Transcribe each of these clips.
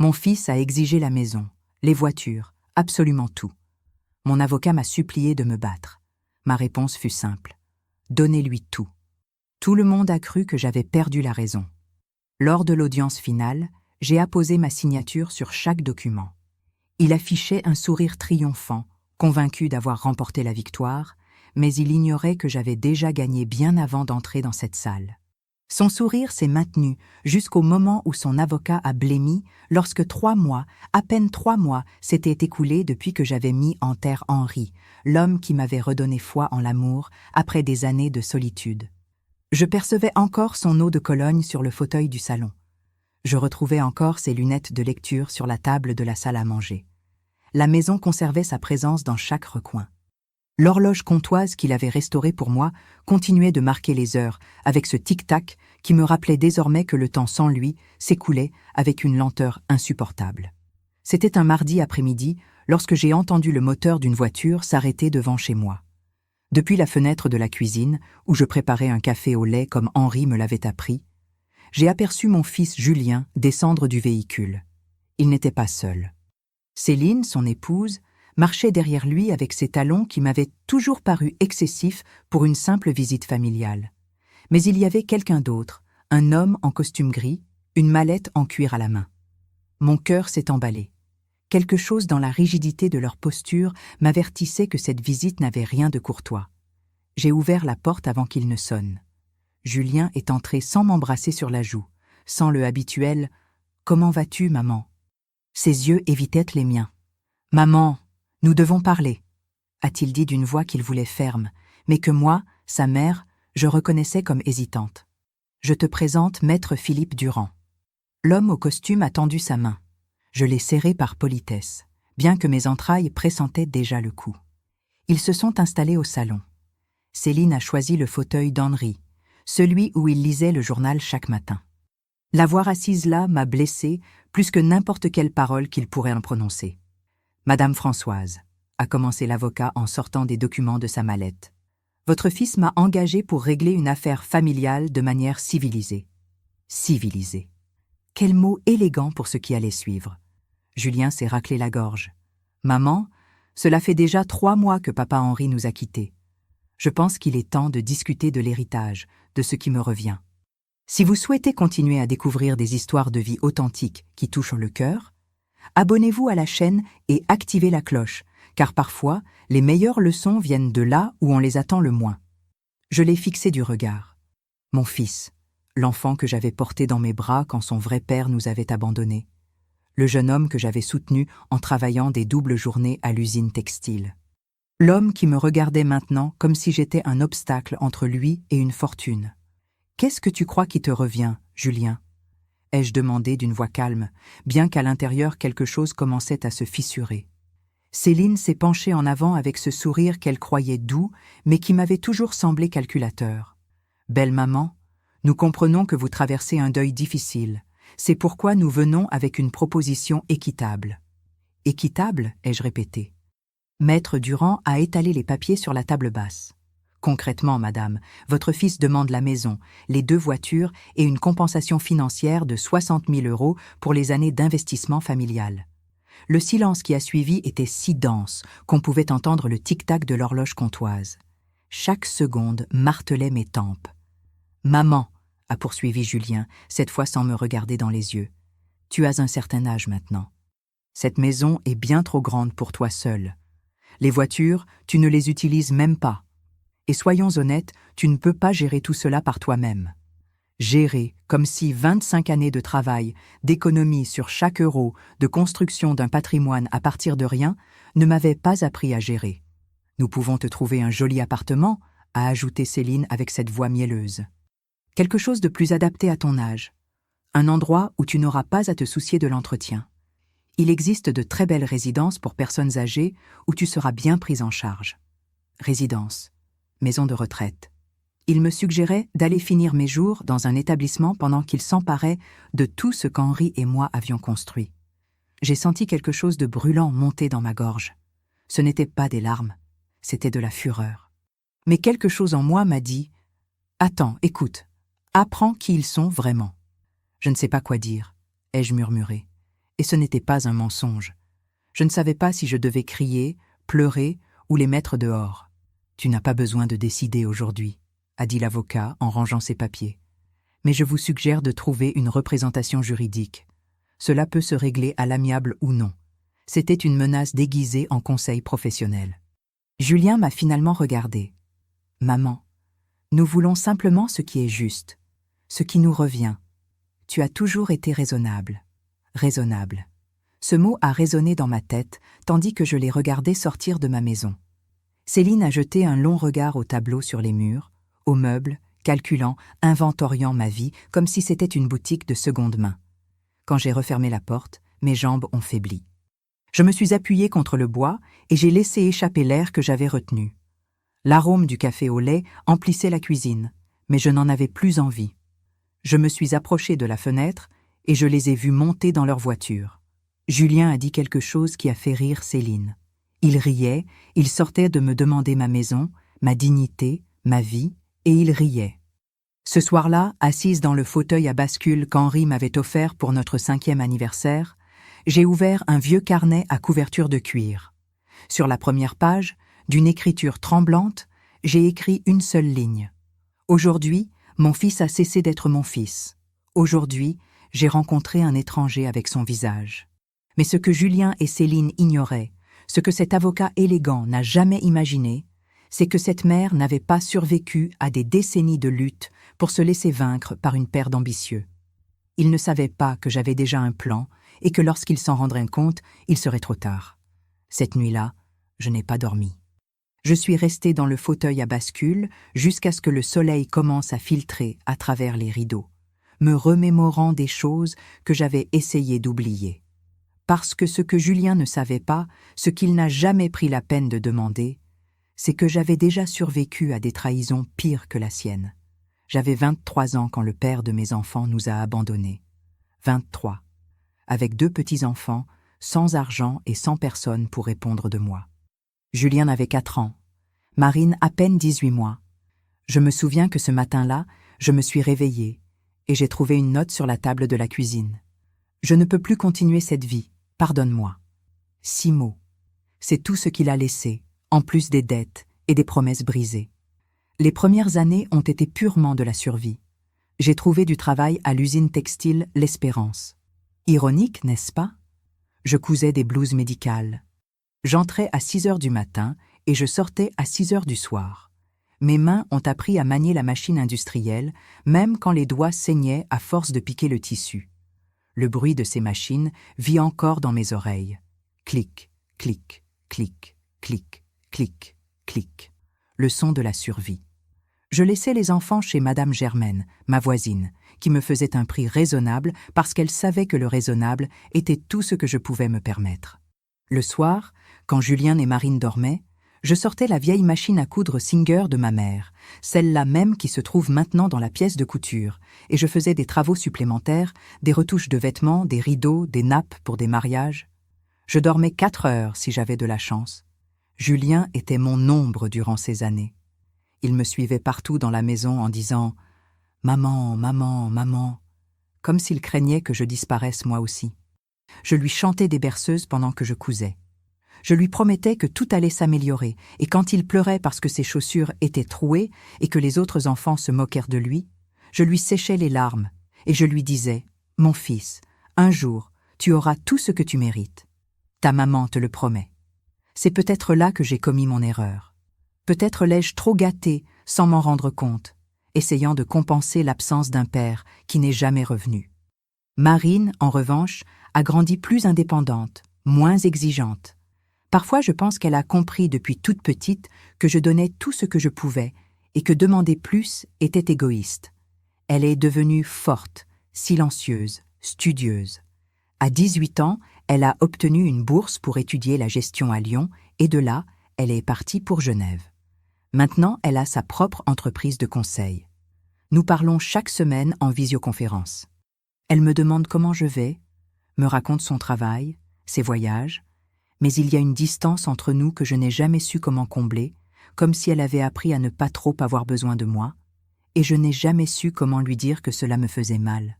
Mon fils a exigé la maison, les voitures, absolument tout. Mon avocat m'a supplié de me battre. Ma réponse fut simple. Donnez-lui tout. Tout le monde a cru que j'avais perdu la raison. Lors de l'audience finale, j'ai apposé ma signature sur chaque document. Il affichait un sourire triomphant, convaincu d'avoir remporté la victoire, mais il ignorait que j'avais déjà gagné bien avant d'entrer dans cette salle. Son sourire s'est maintenu jusqu'au moment où son avocat a blêmi lorsque 3 mois, à peine 3 mois, s'étaient écoulés depuis que j'avais mis en terre Henri, l'homme qui m'avait redonné foi en l'amour après des années de solitude. Je percevais encore son eau de Cologne sur le fauteuil du salon. Je retrouvais encore ses lunettes de lecture sur la table de la salle à manger. La maison conservait sa présence dans chaque recoin. L'horloge comptoise qu'il avait restaurée pour moi continuait de marquer les heures, avec ce tic-tac qui me rappelait désormais que le temps sans lui s'écoulait avec une lenteur insupportable. C'était un mardi après-midi, lorsque j'ai entendu le moteur d'une voiture s'arrêter devant chez moi. Depuis la fenêtre de la cuisine, où je préparais un café au lait comme Henri me l'avait appris, j'ai aperçu mon fils Julien descendre du véhicule. Il n'était pas seul. Céline, son épouse, marchait derrière lui avec ses talons qui m'avaient toujours paru excessifs pour une simple visite familiale. Mais il y avait quelqu'un d'autre, un homme en costume gris, une mallette en cuir à la main. Mon cœur s'est emballé. Quelque chose dans la rigidité de leur posture m'avertissait que cette visite n'avait rien de courtois. J'ai ouvert la porte avant qu'il ne sonne. Julien est entré sans m'embrasser sur la joue, sans le habituel « Comment vas-tu, maman ?» Ses yeux évitaient les miens. « Maman, nous devons parler », a-t-il dit d'une voix qu'il voulait ferme, mais que moi, sa mère, je reconnaissais comme hésitante. « Je te présente Maître Philippe Durand. » L'homme au costume a tendu sa main. Je l'ai serré par politesse, bien que mes entrailles pressentaient déjà le coup. Ils se sont installés au salon. Céline a choisi le fauteuil d'Henri, celui où il lisait le journal chaque matin. La voir assise là m'a blessée plus que n'importe quelle parole qu'il pourrait en prononcer. « Madame Françoise », a commencé l'avocat en sortant des documents de sa mallette. « Votre fils m'a engagé pour régler une affaire familiale de manière civilisée. » Civilisée. Quel mot élégant pour ce qui allait suivre. Julien s'est raclé la gorge. « Maman, cela fait déjà 3 mois que papa Henri nous a quittés. Je pense qu'il est temps de discuter de l'héritage, de ce qui me revient. Si vous souhaitez continuer à découvrir des histoires de vie authentiques qui touchent le cœur, abonnez-vous à la chaîne et activez la cloche, car parfois, les meilleures leçons viennent de là où on les attend le moins. Je l'ai fixé du regard. Mon fils, l'enfant que j'avais porté dans mes bras quand son vrai père nous avait abandonnés, le jeune homme que j'avais soutenu en travaillant des doubles journées à l'usine textile. L'homme qui me regardait maintenant comme si j'étais un obstacle entre lui et une fortune. « Qu'est-ce que tu crois qui te revient, Julien ?» ai-je demandé d'une voix calme, bien qu'à l'intérieur quelque chose commençait à se fissurer. Céline s'est penchée en avant avec ce sourire qu'elle croyait doux, mais qui m'avait toujours semblé calculateur. « Belle maman, nous comprenons que vous traversez un deuil difficile. C'est pourquoi nous venons avec une proposition équitable. » « Équitable » ai-je répété. Maître Durand a étalé les papiers sur la table basse. « Concrètement, madame, votre fils demande la maison, les 2 voitures et une compensation financière de 60 000 € pour les années d'investissement familial. » Le silence qui a suivi était si dense qu'on pouvait entendre le tic-tac de l'horloge comptoise. Chaque seconde martelait mes tempes. « Maman » a poursuivi Julien, cette fois sans me regarder dans les yeux. « Tu as un certain âge maintenant. Cette maison est bien trop grande pour toi seule. Les voitures, tu ne les utilises même pas. Et soyons honnêtes, tu ne peux pas gérer tout cela par toi-même. Gérer, comme si 25 années de travail, d'économie sur chaque euro, de construction d'un patrimoine à partir de rien, ne m'avait pas appris à gérer. Nous pouvons te trouver un joli appartement, a ajouté Céline avec cette voix mielleuse. Quelque chose de plus adapté à ton âge. Un endroit où tu n'auras pas à te soucier de l'entretien. Il existe de très belles résidences pour personnes âgées où tu seras bien prise en charge. Résidence, maison de retraite. Il me suggérait d'aller finir mes jours dans un établissement pendant qu'il s'emparait de tout ce qu'Henri et moi avions construit. J'ai senti quelque chose de brûlant monter dans ma gorge. Ce n'était pas des larmes, c'était de la fureur. Mais quelque chose en moi m'a dit « Attends, écoute, apprends qui ils sont vraiment. » Je ne sais pas quoi dire, ai-je murmuré. Et ce n'était pas un mensonge. Je ne savais pas si je devais crier, pleurer ou les mettre dehors. « Tu n'as pas besoin de décider aujourd'hui », a dit l'avocat en rangeant ses papiers. « Mais je vous suggère de trouver une représentation juridique. Cela peut se régler à l'amiable ou non. » C'était une menace déguisée en conseil professionnel. Julien m'a finalement regardé. « Maman, nous voulons simplement ce qui est juste, ce qui nous revient. Tu as toujours été raisonnable. Raisonnable. » Ce mot a résonné dans ma tête, tandis que je l'ai regardé sortir de ma maison. Céline a jeté un long regard au tableau sur les murs, aux meubles, calculant, inventoriant ma vie comme si c'était une boutique de seconde main. Quand j'ai refermé la porte, mes jambes ont faibli. Je me suis appuyée contre le bois et j'ai laissé échapper l'air que j'avais retenu. L'arôme du café au lait emplissait la cuisine, mais je n'en avais plus envie. Je me suis approchée de la fenêtre et je les ai vus monter dans leur voiture. Julien a dit quelque chose qui a fait rire Céline. Il riait, il sortait de me demander ma maison, ma dignité, ma vie, et il riait. Ce soir-là, assise dans le fauteuil à bascule qu'Henri m'avait offert pour notre 5e anniversaire, j'ai ouvert un vieux carnet à couverture de cuir. Sur la première page, d'une écriture tremblante, j'ai écrit une seule ligne. Aujourd'hui, mon fils a cessé d'être mon fils. Aujourd'hui, j'ai rencontré un étranger avec son visage. Mais ce que Julien et Céline ignoraient, ce que cet avocat élégant n'a jamais imaginé, c'est que cette mère n'avait pas survécu à des décennies de lutte pour se laisser vaincre par une paire d'ambitieux. Ils ne savaient pas que j'avais déjà un plan et que lorsqu'ils s'en rendraient compte, il serait trop tard. Cette nuit-là, je n'ai pas dormi. Je suis restée dans le fauteuil à bascule jusqu'à ce que le soleil commence à filtrer à travers les rideaux, me remémorant des choses que j'avais essayé d'oublier. Parce que ce que Julien ne savait pas, ce qu'il n'a jamais pris la peine de demander, c'est que j'avais déjà survécu à des trahisons pires que la sienne. J'avais 23 ans quand le père de mes enfants nous a abandonnés. 23. Avec 2 petits-enfants, sans argent et sans personne pour répondre de moi. Julien avait 4 ans. Marine à peine 18 mois. Je me souviens que ce matin-là, je me suis réveillée et j'ai trouvé une note sur la table de la cuisine. Je ne peux plus continuer cette vie. Pardonne-moi. 6 mots. C'est tout ce qu'il a laissé, en plus des dettes et des promesses brisées. Les premières années ont été purement de la survie. J'ai trouvé du travail à l'usine textile L'Espérance. Ironique, n'est-ce pas? Je cousais des blouses médicales. J'entrais à 6 heures du matin et je sortais à 6 heures du soir. Mes mains ont appris à manier la machine industrielle, même quand les doigts saignaient à force de piquer le tissu. Le bruit de ces machines vit encore dans mes oreilles. Clic, clic, clic, clic, clic, clic. Le son de la survie. Je laissais les enfants chez Madame Germaine, ma voisine, qui me faisait un prix raisonnable parce qu'elle savait que le raisonnable était tout ce que je pouvais me permettre. Le soir, quand Julien et Marine dormaient, je sortais la vieille machine à coudre Singer de ma mère, celle-là même qui se trouve maintenant dans la pièce de couture, et je faisais des travaux supplémentaires, des retouches de vêtements, des rideaux, des nappes pour des mariages. Je dormais 4 heures si j'avais de la chance. Julien était mon ombre durant ces années. Il me suivait partout dans la maison en disant « Maman, maman, maman », comme s'il craignait que je disparaisse moi aussi. Je lui chantais des berceuses pendant que je cousais. Je lui promettais que tout allait s'améliorer, et quand il pleurait parce que ses chaussures étaient trouées et que les autres enfants se moquèrent de lui, je lui séchais les larmes, et je lui disais « Mon fils, un jour, tu auras tout ce que tu mérites. Ta maman te le promet. » C'est peut-être là que j'ai commis mon erreur. Peut-être l'ai-je trop gâté sans m'en rendre compte, essayant de compenser l'absence d'un père qui n'est jamais revenu. Marine, en revanche, a grandi plus indépendante, moins exigeante. Parfois, je pense qu'elle a compris depuis toute petite que je donnais tout ce que je pouvais et que demander plus était égoïste. Elle est devenue forte, silencieuse, studieuse. À 18 ans, elle a obtenu une bourse pour étudier la gestion à Lyon et de là, elle est partie pour Genève. Maintenant, elle a sa propre entreprise de conseil. Nous parlons chaque semaine en visioconférence. Elle me demande comment je vais, me raconte son travail, ses voyages, mais il y a une distance entre nous que je n'ai jamais su comment combler, comme si elle avait appris à ne pas trop avoir besoin de moi, et je n'ai jamais su comment lui dire que cela me faisait mal.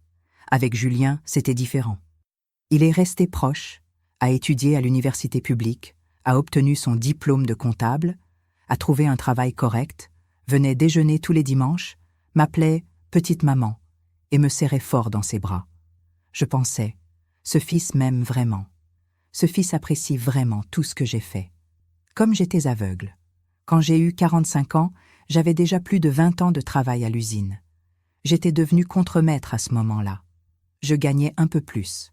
Avec Julien, c'était différent. Il est resté proche, a étudié à l'université publique, a obtenu son diplôme de comptable, a trouvé un travail correct, venait déjeuner tous les dimanches, m'appelait « petite maman » et me serrait fort dans ses bras. Je pensais, ce fils m'aime vraiment. Ce fils apprécie vraiment tout ce que j'ai fait. Comme j'étais aveugle. Quand j'ai eu 45 ans, j'avais déjà plus de 20 ans de travail à l'usine. J'étais devenu contremaître à ce moment-là. Je gagnais un peu plus.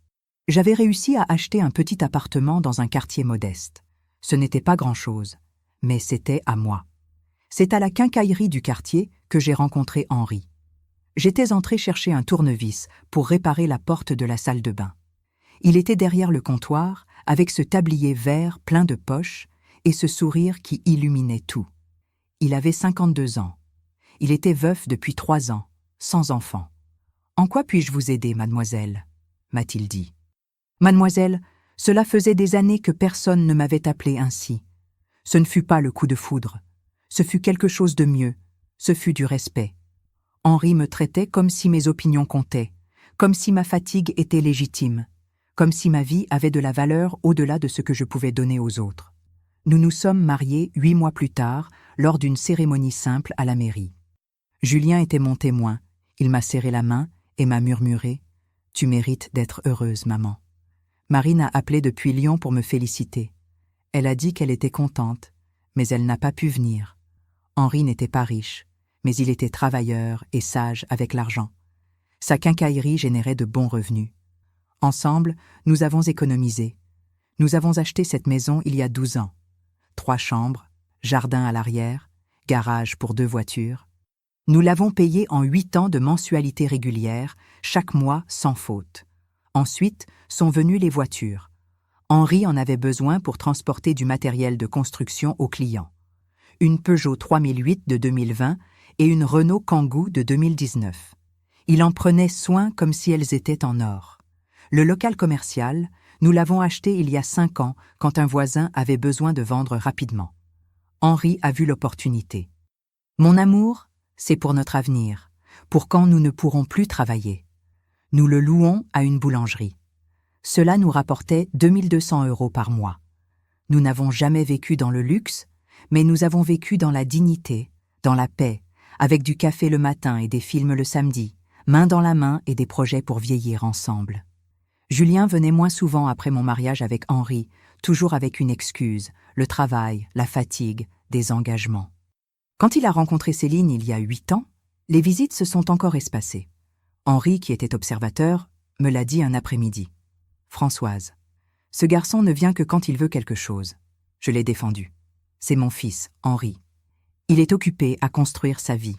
J'avais réussi à acheter un petit appartement dans un quartier modeste. Ce n'était pas grand-chose, mais c'était à moi. C'est à la quincaillerie du quartier que j'ai rencontré Henri. J'étais entré chercher un tournevis pour réparer la porte de la salle de bain. Il était derrière le comptoir, avec ce tablier vert plein de poches et ce sourire qui illuminait tout. Il avait 52 ans. Il était veuf depuis 3 ans, sans enfant. « En quoi puis-je vous aider, mademoiselle » m'a-t-il dit. « Mademoiselle, cela faisait des années que personne ne m'avait appelé ainsi. Ce ne fut pas le coup de foudre. Ce fut quelque chose de mieux. Ce fut du respect. Henri me traitait comme si mes opinions comptaient, comme si ma fatigue était légitime, comme si ma vie avait de la valeur au-delà de ce que je pouvais donner aux autres. Nous nous sommes mariés 8 mois plus tard, lors d'une cérémonie simple à la mairie. Julien était mon témoin. Il m'a serré la main et m'a murmuré « Tu mérites d'être heureuse, maman. » Marine a appelé depuis Lyon pour me féliciter. Elle a dit qu'elle était contente, mais elle n'a pas pu venir. Henri n'était pas riche, mais il était travailleur et sage avec l'argent. Sa quincaillerie générait de bons revenus. Ensemble, nous avons économisé. Nous avons acheté cette maison il y a 12 ans. 3 chambres, jardin à l'arrière, garage pour 2 voitures. Nous l'avons payé en 8 ans de mensualité régulière, chaque mois sans faute. Ensuite sont venues les voitures. Henri en avait besoin pour transporter du matériel de construction aux clients. Une Peugeot 3008 de 2020 et une Renault Kangoo de 2019. Il en prenait soin comme si elles étaient en or. Le local commercial, nous l'avons acheté il y a 5 ans quand un voisin avait besoin de vendre rapidement. Henri a vu l'opportunité. Mon amour, c'est pour notre avenir, pour quand nous ne pourrons plus travailler. Nous le louons à une boulangerie. Cela nous rapportait 2200 € par mois. Nous n'avons jamais vécu dans le luxe, mais nous avons vécu dans la dignité, dans la paix, avec du café le matin et des films le samedi, main dans la main et des projets pour vieillir ensemble. Julien venait moins souvent après mon mariage avec Henri, toujours avec une excuse, le travail, la fatigue, des engagements. Quand il a rencontré Céline il y a 8 ans, les visites se sont encore espacées. Henri, qui était observateur, me l'a dit un après-midi. « Françoise, ce garçon ne vient que quand il veut quelque chose. » Je l'ai défendu. « C'est mon fils, Henri. Il est occupé à construire sa vie. »«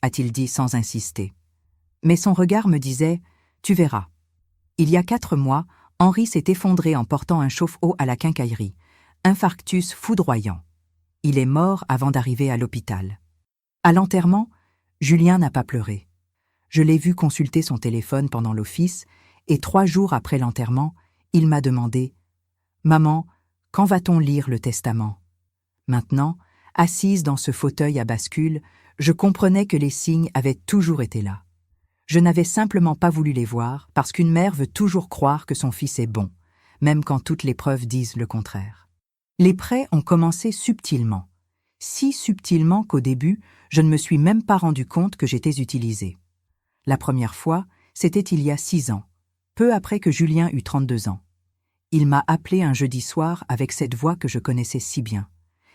a-t-il dit sans insister. Mais son regard me disait « Tu verras. » Il y a 4 mois, Henri s'est effondré en portant un chauffe-eau à la quincaillerie. Infarctus foudroyant. Il est mort avant d'arriver à l'hôpital. À l'enterrement, Julien n'a pas pleuré. Je l'ai vu consulter son téléphone pendant l'office et 3 jours après l'enterrement, il m'a demandé « Maman, quand va-t-on lire le testament ?» Maintenant, assise dans ce fauteuil à bascule, je comprenais que les signes avaient toujours été là. Je n'avais simplement pas voulu les voir parce qu'une mère veut toujours croire que son fils est bon, même quand toutes les preuves disent le contraire. Les prêts ont commencé subtilement, si subtilement qu'au début, je ne me suis même pas rendu compte que j'étais utilisée. La première fois, c'était il y a 6 ans, peu après que Julien eut 32 ans. Il m'a appelé un jeudi soir avec cette voix que je connaissais si bien,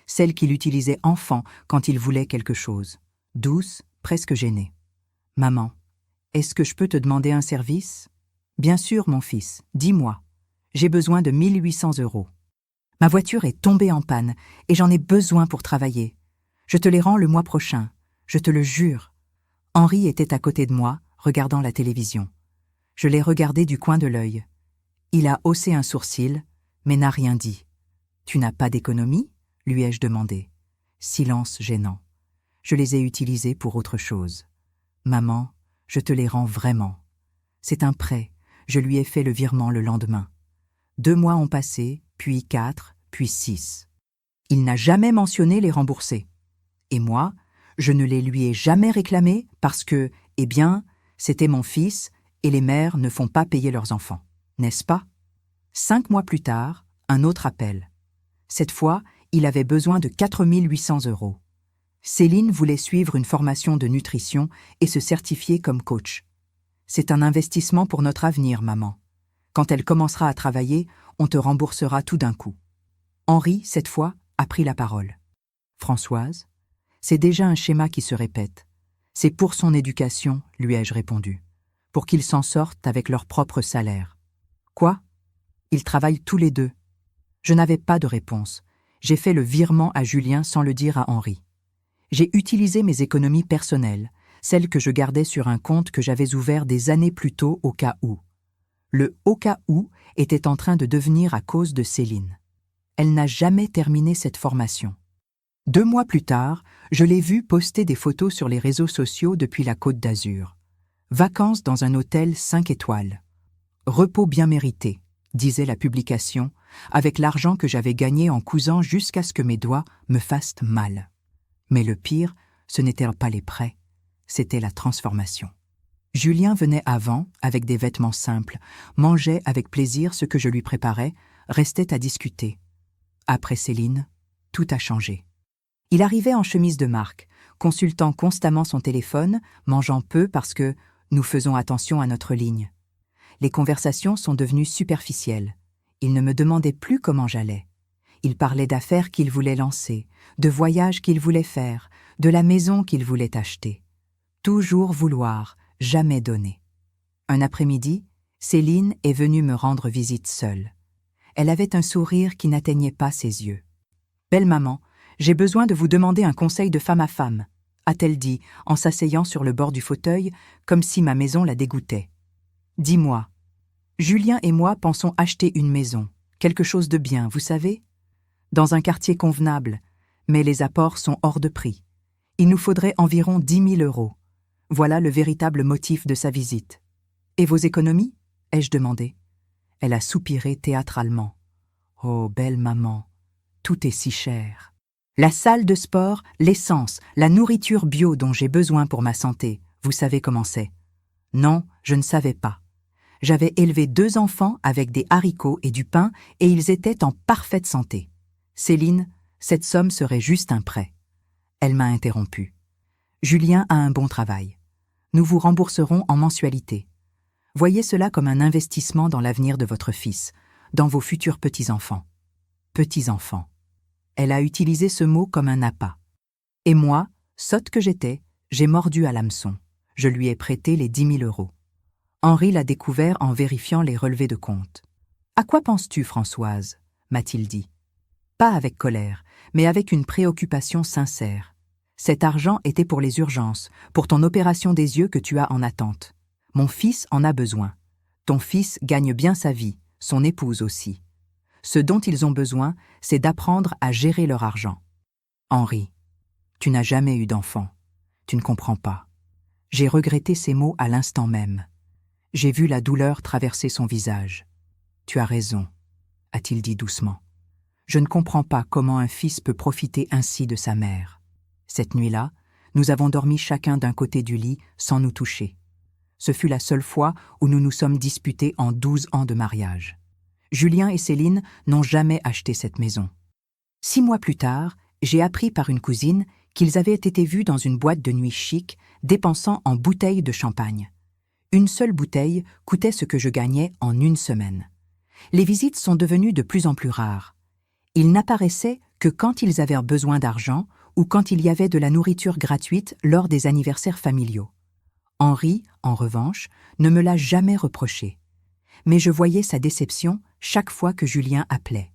celle qu'il utilisait enfant quand il voulait quelque chose, douce, presque gênée. « Maman, est-ce que je peux te demander un service ?»« Bien sûr, mon fils, dis-moi. J'ai besoin de 1 800 €. Ma voiture est tombée en panne et j'en ai besoin pour travailler. Je te les rends le mois prochain, je te le jure. » Henri était à côté de moi, regardant la télévision. Je l'ai regardé du coin de l'œil. Il a haussé un sourcil, mais n'a rien dit. « Tu n'as pas d'économie ?» lui ai-je demandé. Silence gênant. Je les ai utilisés pour autre chose. « Maman, je te les rends vraiment. C'est un prêt, je lui ai fait le virement le lendemain. 2 mois ont passé, puis 4, puis 6. Il n'a jamais mentionné les rembourser. Et moi, je ne les lui ai jamais réclamés parce que, eh bien, c'était mon fils et les mères ne font pas payer leurs enfants. N'est-ce pas? 5 mois plus tard, un autre appel. Cette fois, il avait besoin de 4 800 €. Céline voulait suivre une formation de nutrition et se certifier comme coach. C'est un investissement pour notre avenir, maman. Quand elle commencera à travailler, on te remboursera tout d'un coup. Henri, cette fois, a pris la parole. Françoise, c'est déjà un schéma qui se répète. C'est pour son éducation, lui ai-je répondu. Pour qu'ils s'en sortent avec leur propre salaire. Quoi? Ils travaillent tous les deux. Je n'avais pas de réponse. J'ai fait le virement à Julien sans le dire à Henri. J'ai utilisé mes économies personnelles, celles que je gardais sur un compte que j'avais ouvert des années plus tôt au cas où. Le « au cas où » était en train de devenir à cause de Céline. Elle n'a jamais terminé cette formation. 2 mois plus tard, je l'ai vue poster des photos sur les réseaux sociaux depuis la Côte d'Azur. Vacances dans un hôtel 5 étoiles. Repos bien mérité, disait la publication, avec l'argent que j'avais gagné en cousant jusqu'à ce que mes doigts me fassent mal. Mais le pire, ce n'étaient pas les prêts, c'était la transformation. Julien venait avant, avec des vêtements simples, mangeait avec plaisir ce que je lui préparais, restait à discuter. Après Céline, tout a changé. Il arrivait en chemise de marque, consultant constamment son téléphone, mangeant peu parce que nous faisons attention à notre ligne. Les conversations sont devenues superficielles. Il ne me demandait plus comment j'allais. Il parlait d'affaires qu'il voulait lancer, de voyages qu'il voulait faire, de la maison qu'il voulait acheter. Toujours vouloir, jamais donner. Un après-midi, Céline est venue me rendre visite seule. Elle avait un sourire qui n'atteignait pas ses yeux. « Belle maman, j'ai besoin de vous demander un conseil de femme à femme », a-t-elle dit en s'asseyant sur le bord du fauteuil comme si ma maison la dégoûtait. « Dis-moi, Julien et moi pensons acheter une maison, quelque chose de bien, vous savez, dans un quartier convenable, mais les apports sont hors de prix. Il nous faudrait environ 10 000 €. Voilà le véritable motif de sa visite. « Et vos économies ?» ai-je demandé. Elle a soupiré théâtralement. « Oh, belle maman, tout est si cher. La salle de sport, l'essence, la nourriture bio dont j'ai besoin pour ma santé, vous savez comment c'est. » Non, je ne savais pas. J'avais élevé 2 enfants avec des haricots et du pain et ils étaient en parfaite santé. Céline, cette somme serait juste un prêt. Elle m'a interrompu. Julien a un bon travail. Nous vous rembourserons en mensualité. Voyez cela comme un investissement dans l'avenir de votre fils, dans vos futurs petits-enfants. Petits-enfants. Elle a utilisé ce mot comme un appât. Et moi, sotte que j'étais, j'ai mordu à l'hameçon. Je lui ai prêté les 10 000 €. Henri l'a découvert en vérifiant les relevés de compte. « À quoi penses-tu, Françoise » m'a-t-il dit. Pas avec colère, mais avec une préoccupation sincère. Cet argent était pour les urgences, pour ton opération des yeux que tu as en attente. Mon fils en a besoin. Ton fils gagne bien sa vie, son épouse aussi. Ce dont ils ont besoin, c'est d'apprendre à gérer leur argent. Henri, tu n'as jamais eu d'enfant. Tu ne comprends pas. J'ai regretté ces mots à l'instant même. J'ai vu la douleur traverser son visage. Tu as raison, a-t-il dit doucement. Je ne comprends pas comment un fils peut profiter ainsi de sa mère. Cette nuit-là, nous avons dormi chacun d'un côté du lit sans nous toucher. Ce fut la seule fois où nous nous sommes disputés en 12 ans de mariage. Julien et Céline n'ont jamais acheté cette maison. 6 mois plus tard, j'ai appris par une cousine qu'ils avaient été vus dans une boîte de nuit chic, dépensant en bouteilles de champagne. Une seule bouteille coûtait ce que je gagnais en 1 semaine. Les visites sont devenues de plus en plus rares. Ils n'apparaissaient que quand ils avaient besoin d'argent ou quand il y avait de la nourriture gratuite lors des anniversaires familiaux. Henri, en revanche, ne me l'a jamais reproché. Mais je voyais sa déception chaque fois que Julien appelait.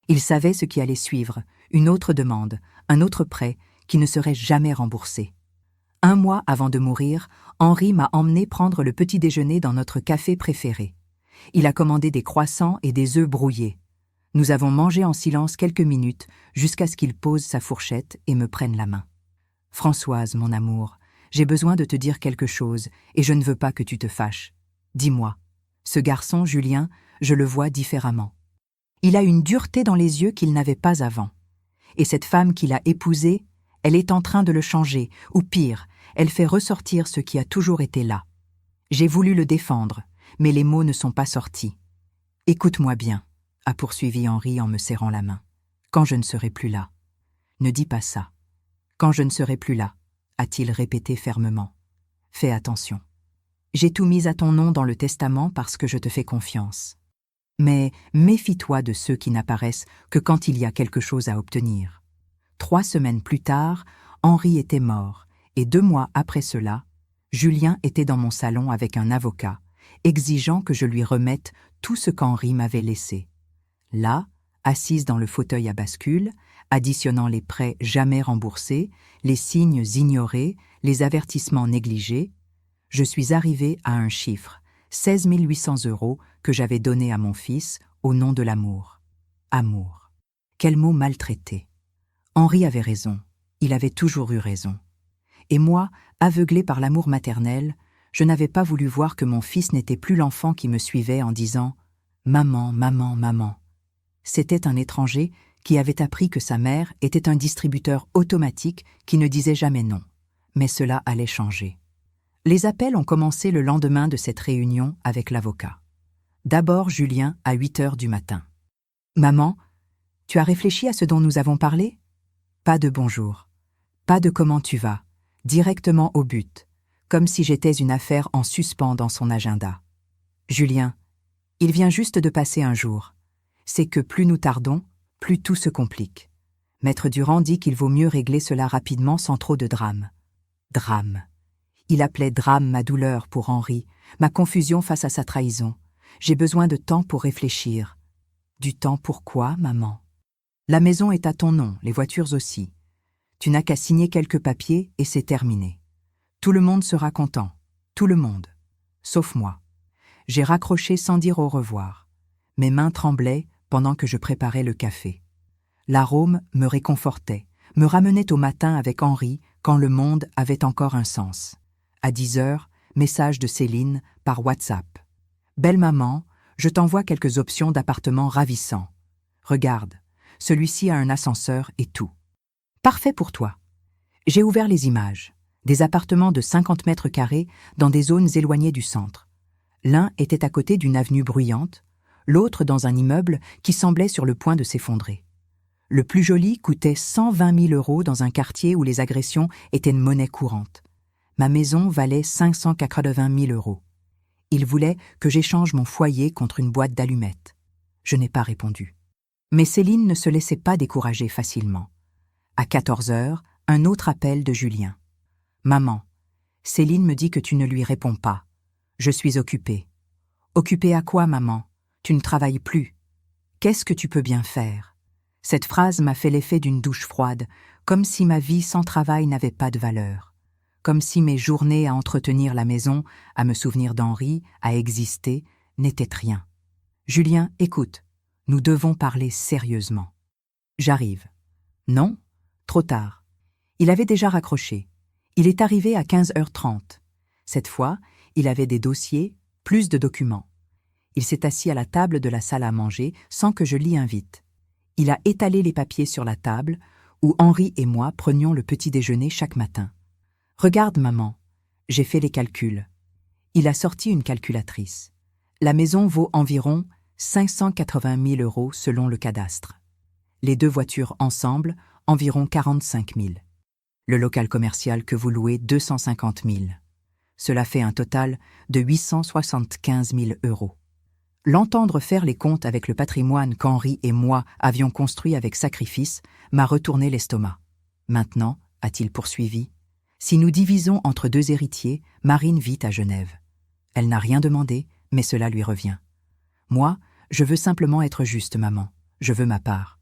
Il savait ce qui allait suivre, une autre demande, un autre prêt qui ne serait jamais remboursé. 1 mois avant de mourir, Henri m'a emmené prendre le petit déjeuner dans notre café préféré. Il a commandé des croissants et des œufs brouillés. Nous avons mangé en silence quelques minutes jusqu'à ce qu'il pose sa fourchette et me prenne la main. « Françoise, mon amour, j'ai besoin de te dire quelque chose et je ne veux pas que tu te fâches. Dis-moi, ce garçon, Julien, je le vois différemment. Il a une dureté dans les yeux qu'il n'avait pas avant. Et cette femme qu'il a épousée, elle est en train de le changer, ou pire, elle fait ressortir ce qui a toujours été là. J'ai voulu le défendre, mais les mots ne sont pas sortis. Écoute-moi bien, a poursuivi Henri en me serrant la main. Quand je ne serai plus là. Ne dis pas ça. Quand je ne serai plus là, a-t-il répété fermement. Fais attention. J'ai tout mis à ton nom dans le testament parce que je te fais confiance. Mais méfie-toi de ceux qui n'apparaissent que quand il y a quelque chose à obtenir. 3 semaines plus tard, Henri était mort, et 2 mois après cela, Julien était dans mon salon avec un avocat, exigeant que je lui remette tout ce qu'Henri m'avait laissé. Là, assise dans le fauteuil à bascule, additionnant les prêts jamais remboursés, les signes ignorés, les avertissements négligés, je suis arrivée à un chiffre, 16 800 € que j'avais donné à mon fils au nom de l'amour. Amour. Quel mot maltraité. Henri avait raison, il avait toujours eu raison. Et moi, aveuglée par l'amour maternel, je n'avais pas voulu voir que mon fils n'était plus l'enfant qui me suivait en disant « Maman, maman, maman ». C'était un étranger qui avait appris que sa mère était un distributeur automatique qui ne disait jamais non. Mais cela allait changer. Les appels ont commencé le lendemain de cette réunion avec l'avocat. D'abord Julien à 8 heures du matin. « Maman, tu as réfléchi à ce dont nous avons parlé ? Pas de bonjour. Pas de comment tu vas. Directement au but. Comme si j'étais une affaire en suspens dans son agenda. Julien, il vient juste de passer un jour. C'est que plus nous tardons, plus tout se complique. Maître Durand dit qu'il vaut mieux régler cela rapidement sans trop de drame. Drame. Il appelait drame ma douleur pour Henri, ma confusion face à sa trahison. J'ai besoin de temps pour réfléchir. Du temps pour quoi, maman ? La maison est à ton nom, les voitures aussi. Tu n'as qu'à signer quelques papiers et c'est terminé. Tout le monde sera content. Tout le monde. Sauf moi. J'ai raccroché sans dire au revoir. Mes mains tremblaient pendant que je préparais le café. L'arôme me réconfortait, me ramenait au matin avec Henri quand le monde avait encore un sens. À 10 heures, message de Céline par WhatsApp. « Belle maman, je t'envoie quelques options d'appartements ravissants. Regarde, celui-ci a un ascenseur et tout. Parfait pour toi. » J'ai ouvert les images. Des appartements de 50 mètres carrés dans des zones éloignées du centre. L'un était à côté d'une avenue bruyante, l'autre dans un immeuble qui semblait sur le point de s'effondrer. Le plus joli coûtait 120 000 € dans un quartier où les agressions étaient une monnaie courante. Ma maison valait 580 000 €. Il voulait que j'échange mon foyer contre une boîte d'allumettes. Je n'ai pas répondu. Mais Céline ne se laissait pas décourager facilement. À 14 heures, un autre appel de Julien. « Maman, Céline me dit que tu ne lui réponds pas. Je suis occupée. »« Occupée à quoi, maman ? Tu ne travailles plus. Qu'est-ce que tu peux bien faire ?» Cette phrase m'a fait l'effet d'une douche froide, comme si ma vie sans travail n'avait pas de valeur. Comme si mes journées à entretenir la maison, à me souvenir d'Henri, à exister, n'étaient rien. « Julien, écoute, nous devons parler sérieusement. »« J'arrive. »« Non, trop tard. » Il avait déjà raccroché. Il est arrivé à 15h30. Cette fois, il avait des dossiers, plus de documents. Il s'est assis à la table de la salle à manger sans que je l'y invite. Il a étalé les papiers sur la table où Henri et moi prenions le petit déjeuner chaque matin. « Regarde, maman, j'ai fait les calculs. » Il a sorti une calculatrice. La maison vaut environ 580 000 € selon le cadastre. Les 2 voitures ensemble, environ 45 000. Le local commercial que vous louez 250 000. Cela fait un total de 875 000 €. L'entendre faire les comptes avec le patrimoine qu'Henri et moi avions construit avec sacrifice m'a retourné l'estomac. Maintenant, a-t-il poursuivi, si nous divisons entre 2 héritiers, Marine vit à Genève. Elle n'a rien demandé, mais cela lui revient. Moi, je veux simplement être juste, maman. Je veux ma part.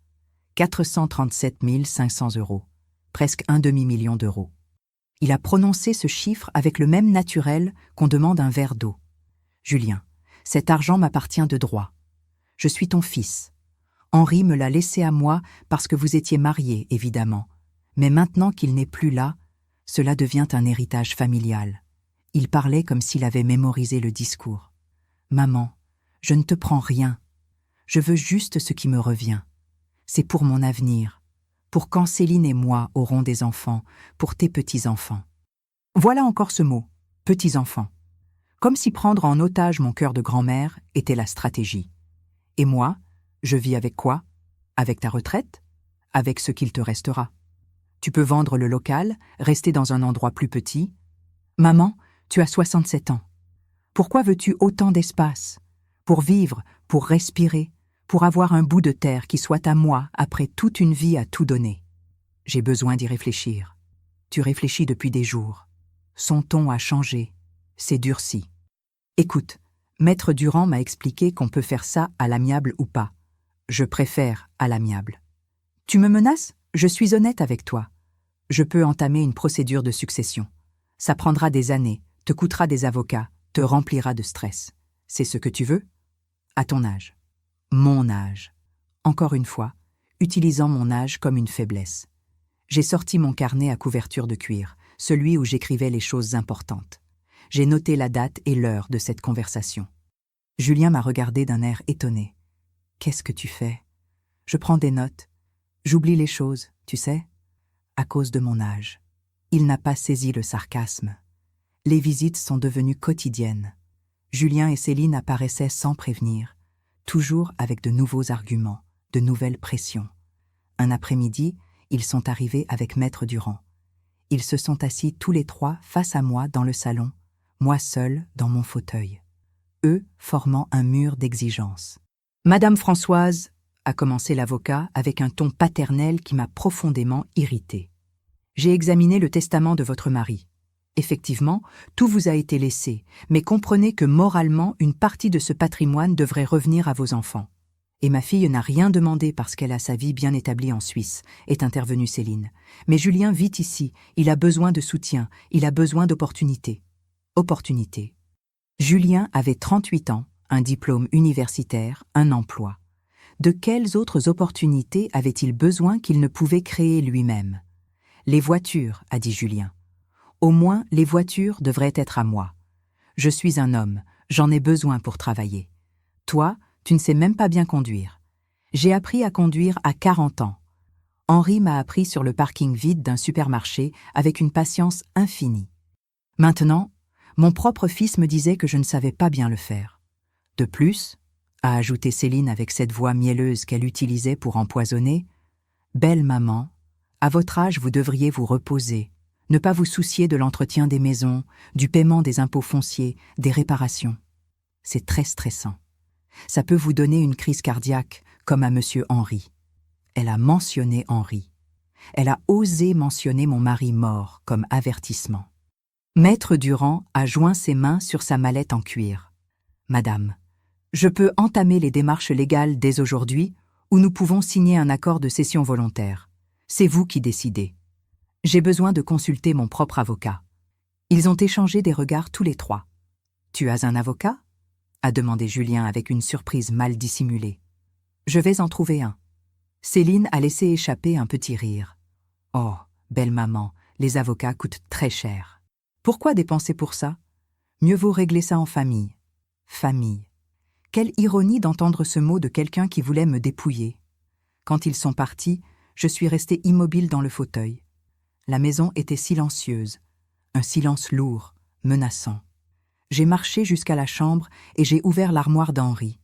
437 500 €. Presque un demi-million d'euros. Il a prononcé ce chiffre avec le même naturel qu'on demande un verre d'eau. « Julien, cet argent m'appartient de droit. Je suis ton fils. Henri me l'a laissé à moi parce que vous étiez mariés, évidemment. Mais maintenant qu'il n'est plus là, cela devient un héritage familial. » Il parlait comme s'il avait mémorisé le discours. « Maman, je ne te prends rien. Je veux juste ce qui me revient. C'est pour mon avenir. Pour quand Céline et moi aurons des enfants, pour tes petits-enfants. » Voilà encore ce mot, petits-enfants. Comme si prendre en otage mon cœur de grand-mère était la stratégie. Et moi, je vis avec quoi? Avec ta retraite? Avec ce qu'il te restera. Tu peux vendre le local, rester dans un endroit plus petit. Maman, tu as 67 ans. Pourquoi veux-tu autant d'espace? Pour vivre, pour respirer, pour avoir un bout de terre qui soit à moi après toute une vie à tout donner. J'ai besoin d'y réfléchir. Tu réfléchis depuis des jours. Son ton a changé, s'est durci. Écoute, Maître Durand m'a expliqué qu'on peut faire ça à l'amiable ou pas. Je préfère à l'amiable. Tu me menaces? Je suis honnête avec toi. Je peux entamer une procédure de succession. Ça prendra des années, te coûtera des avocats, te remplira de stress. C'est ce que tu veux? À ton âge. Mon âge. Encore une fois, utilisant mon âge comme une faiblesse. J'ai sorti mon carnet à couverture de cuir, celui où j'écrivais les choses importantes. J'ai noté la date et l'heure de cette conversation. Julien m'a regardé d'un air étonné. « Qu'est-ce que tu fais? » « Je prends des notes. J'oublie les choses, tu sais, à cause de mon âge. » Il n'a pas saisi le sarcasme. Les visites sont devenues quotidiennes. Julien et Céline apparaissaient sans prévenir, toujours avec de nouveaux arguments, de nouvelles pressions. Un après-midi, ils sont arrivés avec Maître Durand. Ils se sont assis tous les trois face à moi dans le salon, moi seul dans mon fauteuil. Eux formant un mur d'exigence. « Madame Françoise », a commencé l'avocat avec un ton paternel qui m'a profondément irrité. « J'ai examiné le testament de votre mari. Effectivement, tout vous a été laissé, mais comprenez que moralement, une partie de ce patrimoine devrait revenir à vos enfants. Et ma fille n'a rien demandé parce qu'elle a sa vie bien établie en Suisse, est intervenue Céline. Mais Julien vit ici, il a besoin de soutien, il a besoin d'opportunités. Opportunités. Julien avait 38 ans, un diplôme universitaire, un emploi. De quelles autres opportunités avait-il besoin qu'il ne pouvait créer lui-même? Les voitures, a dit Julien. Au moins, les voitures devraient être à moi. Je suis un homme, j'en ai besoin pour travailler. Toi, tu ne sais même pas bien conduire. J'ai appris à conduire à 40 ans. Henri m'a appris sur le parking vide d'un supermarché avec une patience infinie. Maintenant, mon propre fils me disait que je ne savais pas bien le faire. De plus, a ajouté Céline avec cette voix mielleuse qu'elle utilisait pour empoisonner, « Belle maman, à votre âge vous devriez vous reposer, ne pas vous soucier de l'entretien des maisons, du paiement des impôts fonciers, des réparations. C'est très stressant. Ça peut vous donner une crise cardiaque, comme à monsieur Henri. » Elle a mentionné Henri. Elle a osé mentionner mon mari mort comme avertissement. Maître Durand a joint ses mains sur sa mallette en cuir. « Madame, je peux entamer les démarches légales dès aujourd'hui ou nous pouvons signer un accord de cession volontaire. C'est vous qui décidez. J'ai besoin de consulter mon propre avocat. » Ils ont échangé des regards tous les trois. « Tu as un avocat ?» a demandé Julien avec une surprise mal dissimulée. « Je vais en trouver un. » Céline a laissé échapper un petit rire. « Oh, belle maman, les avocats coûtent très cher. Pourquoi dépenser pour ça? Mieux vaut régler ça en famille. » Famille. Quelle ironie d'entendre ce mot de quelqu'un qui voulait me dépouiller. Quand ils sont partis, je suis restée immobile dans le fauteuil. La maison était silencieuse, un silence lourd, menaçant. J'ai marché jusqu'à la chambre et j'ai ouvert l'armoire d'Henri.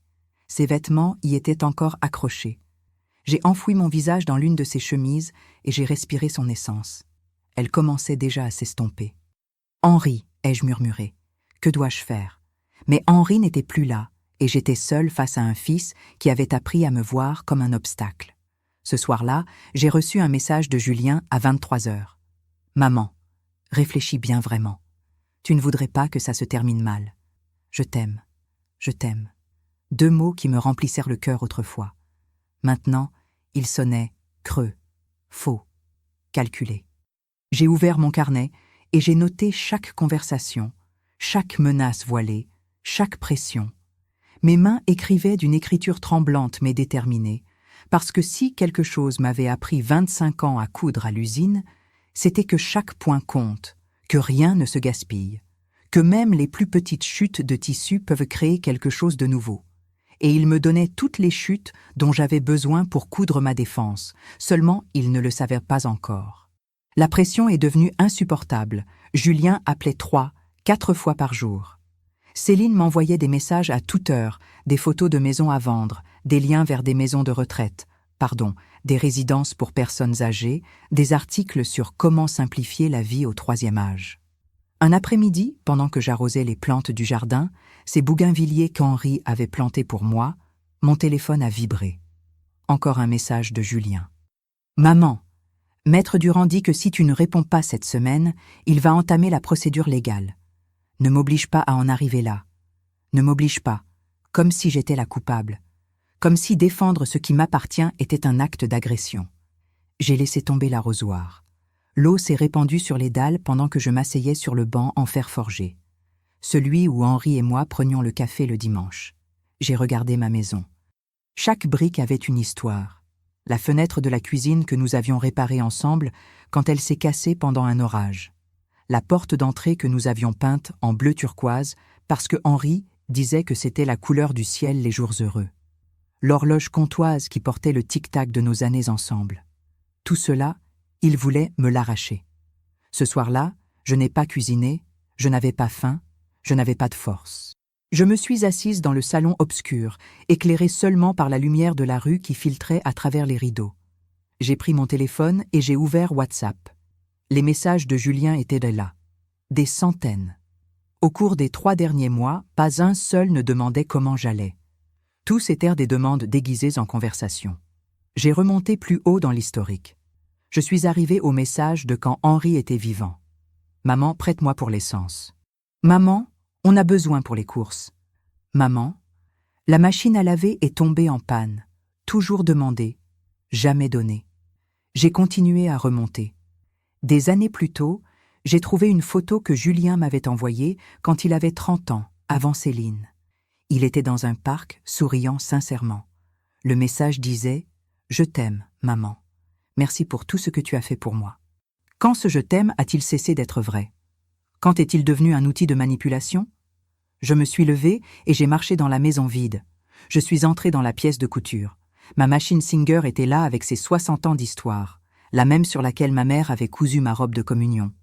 Ses vêtements y étaient encore accrochés. J'ai enfoui mon visage dans l'une de ses chemises et j'ai respiré son essence. Elle commençait déjà à s'estomper. « Henri », ai-je murmuré, « que dois-je faire ?» Mais Henri n'était plus là et j'étais seule face à un fils qui avait appris à me voir comme un obstacle. Ce soir-là, j'ai reçu un message de Julien à 23h. « Maman, réfléchis bien vraiment. Tu ne voudrais pas que ça se termine mal. Je t'aime, je t'aime. » 2 mots qui me remplissèrent le cœur autrefois. Maintenant, ils sonnaient creux, faux, calculés. J'ai ouvert mon carnet et j'ai noté chaque conversation, chaque menace voilée, chaque pression. Mes mains écrivaient d'une écriture tremblante mais déterminée, parce que si quelque chose m'avait appris 25 ans à coudre à l'usine, c'était que chaque point compte, que rien ne se gaspille, que même les plus petites chutes de tissu peuvent créer quelque chose de nouveau. Et il me donnait toutes les chutes dont j'avais besoin pour coudre ma défense, seulement il ne le savait pas encore. La pression est devenue insupportable. Julien appelait 3, 4 fois par jour. Céline m'envoyait des messages à toute heure, des photos de maisons à vendre, des liens vers des maisons de retraite, des résidences pour personnes âgées, des articles sur comment simplifier la vie au 3e âge. Un après-midi, pendant que j'arrosais les plantes du jardin, ces bougainvilliers qu'Henri avait plantés pour moi, mon téléphone a vibré. Encore un message de Julien. « Maman, Maître Durand dit que si tu ne réponds pas cette semaine, il va entamer la procédure légale. Ne m'oblige pas à en arriver là. Ne m'oblige pas, comme si j'étais la coupable. Comme si défendre ce qui m'appartient était un acte d'agression. » J'ai laissé tomber l'arrosoir. L'eau s'est répandue sur les dalles pendant que je m'asseyais sur le banc en fer forgé. Celui où Henri et moi prenions le café le dimanche. J'ai regardé ma maison. Chaque brique avait une histoire. La fenêtre de la cuisine que nous avions réparée ensemble quand elle s'est cassée pendant un orage. La porte d'entrée que nous avions peinte en bleu turquoise parce que Henri disait que c'était la couleur du ciel les jours heureux. L'horloge comtoise qui portait le tic-tac de nos années ensemble. Tout cela, il voulait me l'arracher. Ce soir-là, je n'ai pas cuisiné, je n'avais pas faim, je n'avais pas de force. Je me suis assise dans le salon obscur, éclairé seulement par la lumière de la rue qui filtrait à travers les rideaux. J'ai pris mon téléphone et j'ai ouvert WhatsApp. Les messages de Julien étaient là. Des centaines. Au cours des 3 derniers mois, pas un seul ne demandait comment j'allais. Tous étaient des demandes déguisées en conversation. J'ai remonté plus haut dans l'historique. Je suis arrivée au message de quand Henri était vivant. « Maman, prête-moi pour l'essence. »« Maman, on a besoin pour les courses. »« Maman, la machine à laver est tombée en panne. Toujours demandé, jamais donné. » J'ai continué à remonter. Des années plus tôt, j'ai trouvé une photo que Julien m'avait envoyée quand il avait 30 ans, avant Céline. Il était dans un parc, souriant sincèrement. Le message disait « Je t'aime, maman. Merci pour tout ce que tu as fait pour moi. » Quand ce « je t'aime » a-t-il cessé d'être vrai? Quand est-il devenu un outil de manipulation? Je me suis levée et j'ai marché dans la maison vide. Je suis entrée dans la pièce de couture. Ma machine Singer était là avec ses 60 ans d'histoire, la même sur laquelle ma mère avait cousu ma robe de communion,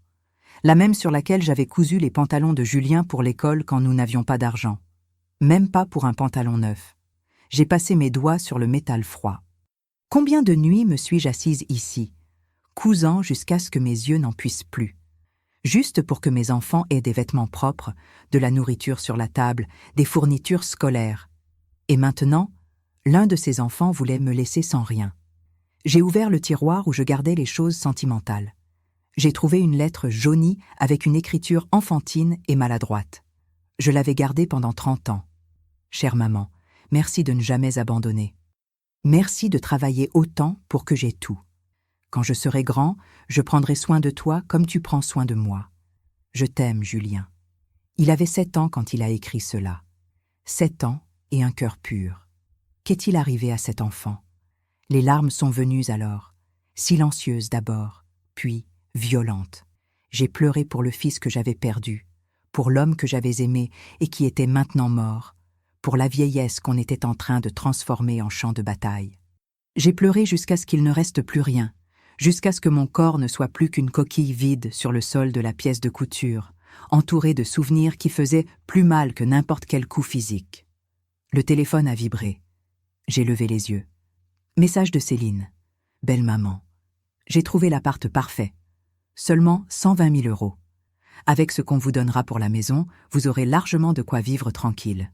la même sur laquelle j'avais cousu les pantalons de Julien pour l'école quand nous n'avions pas d'argent. Même pas pour un pantalon neuf. J'ai passé mes doigts sur le métal froid. Combien de nuits me suis-je assise ici, cousant jusqu'à ce que mes yeux n'en puissent plus, juste pour que mes enfants aient des vêtements propres, de la nourriture sur la table, des fournitures scolaires. Et maintenant, l'un de ces enfants voulait me laisser sans rien. J'ai ouvert le tiroir où je gardais les choses sentimentales. J'ai trouvé une lettre jaunie avec une écriture enfantine et maladroite. Je l'avais gardée pendant 30 ans. Chère maman, merci de ne jamais abandonner. Merci de travailler autant pour que j'aie tout. Quand je serai grand, je prendrai soin de toi comme tu prends soin de moi. Je t'aime, Julien. Il avait 7 ans quand il a écrit cela. 7 ans et un cœur pur. Qu'est-il arrivé à cet enfant? Les larmes sont venues alors, silencieuses d'abord, puis violentes. J'ai pleuré pour le fils que j'avais perdu, pour l'homme que j'avais aimé et qui était maintenant mort, pour la vieillesse qu'on était en train de transformer en champ de bataille. J'ai pleuré jusqu'à ce qu'il ne reste plus rien, jusqu'à ce que mon corps ne soit plus qu'une coquille vide sur le sol de la pièce de couture, entourée de souvenirs qui faisaient plus mal que n'importe quel coup physique. Le téléphone a vibré. J'ai levé les yeux. Message de Céline. « Belle maman, j'ai trouvé l'appart parfait. Seulement 120 000 €. Avec ce qu'on vous donnera pour la maison, vous aurez largement de quoi vivre tranquille.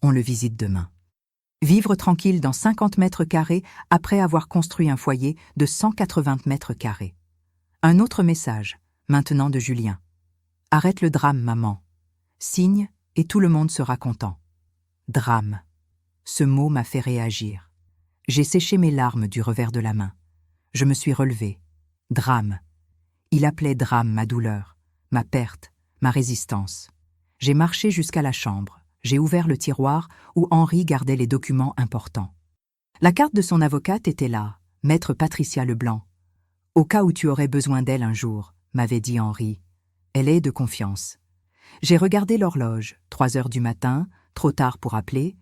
On le visite demain. » Vivre tranquille dans 50 mètres carrés après avoir construit un foyer de 180 mètres carrés. Un autre message, maintenant de Julien. « Arrête le drame, maman. Signe et tout le monde sera content. » Drame. Ce mot m'a fait réagir. J'ai séché mes larmes du revers de la main. Je me suis relevée. Drame. Il appelait drame ma douleur, ma perte, ma résistance. J'ai marché jusqu'à la chambre. J'ai ouvert le tiroir où Henri gardait les documents importants. La carte de son avocate était là, maître Patricia Leblanc. « Au cas où tu aurais besoin d'elle un jour », m'avait dit Henri. Elle est de confiance. J'ai regardé l'horloge, 3 heures du matin, trop tard pour appeler,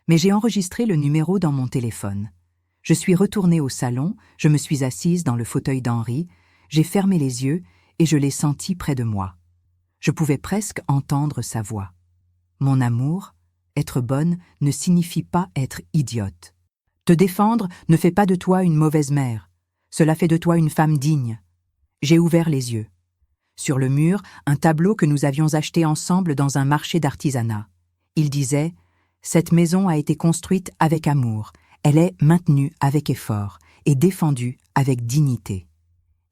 mais j'ai enregistré le numéro dans mon téléphone. Je suis retournée au salon, je me suis assise dans le fauteuil d'Henri, j'ai fermé les yeux et je l'ai senti près de moi. Je pouvais presque entendre sa voix. « Mon amour, être bonne ne signifie pas être idiote. Te défendre ne fait pas de toi une mauvaise mère. Cela fait de toi une femme digne. J'ai ouvert les yeux. Sur le mur, un tableau que nous avions acheté ensemble dans un marché d'artisanat. Il disait « Cette maison a été construite avec amour. Elle est maintenue avec effort et défendue avec dignité. »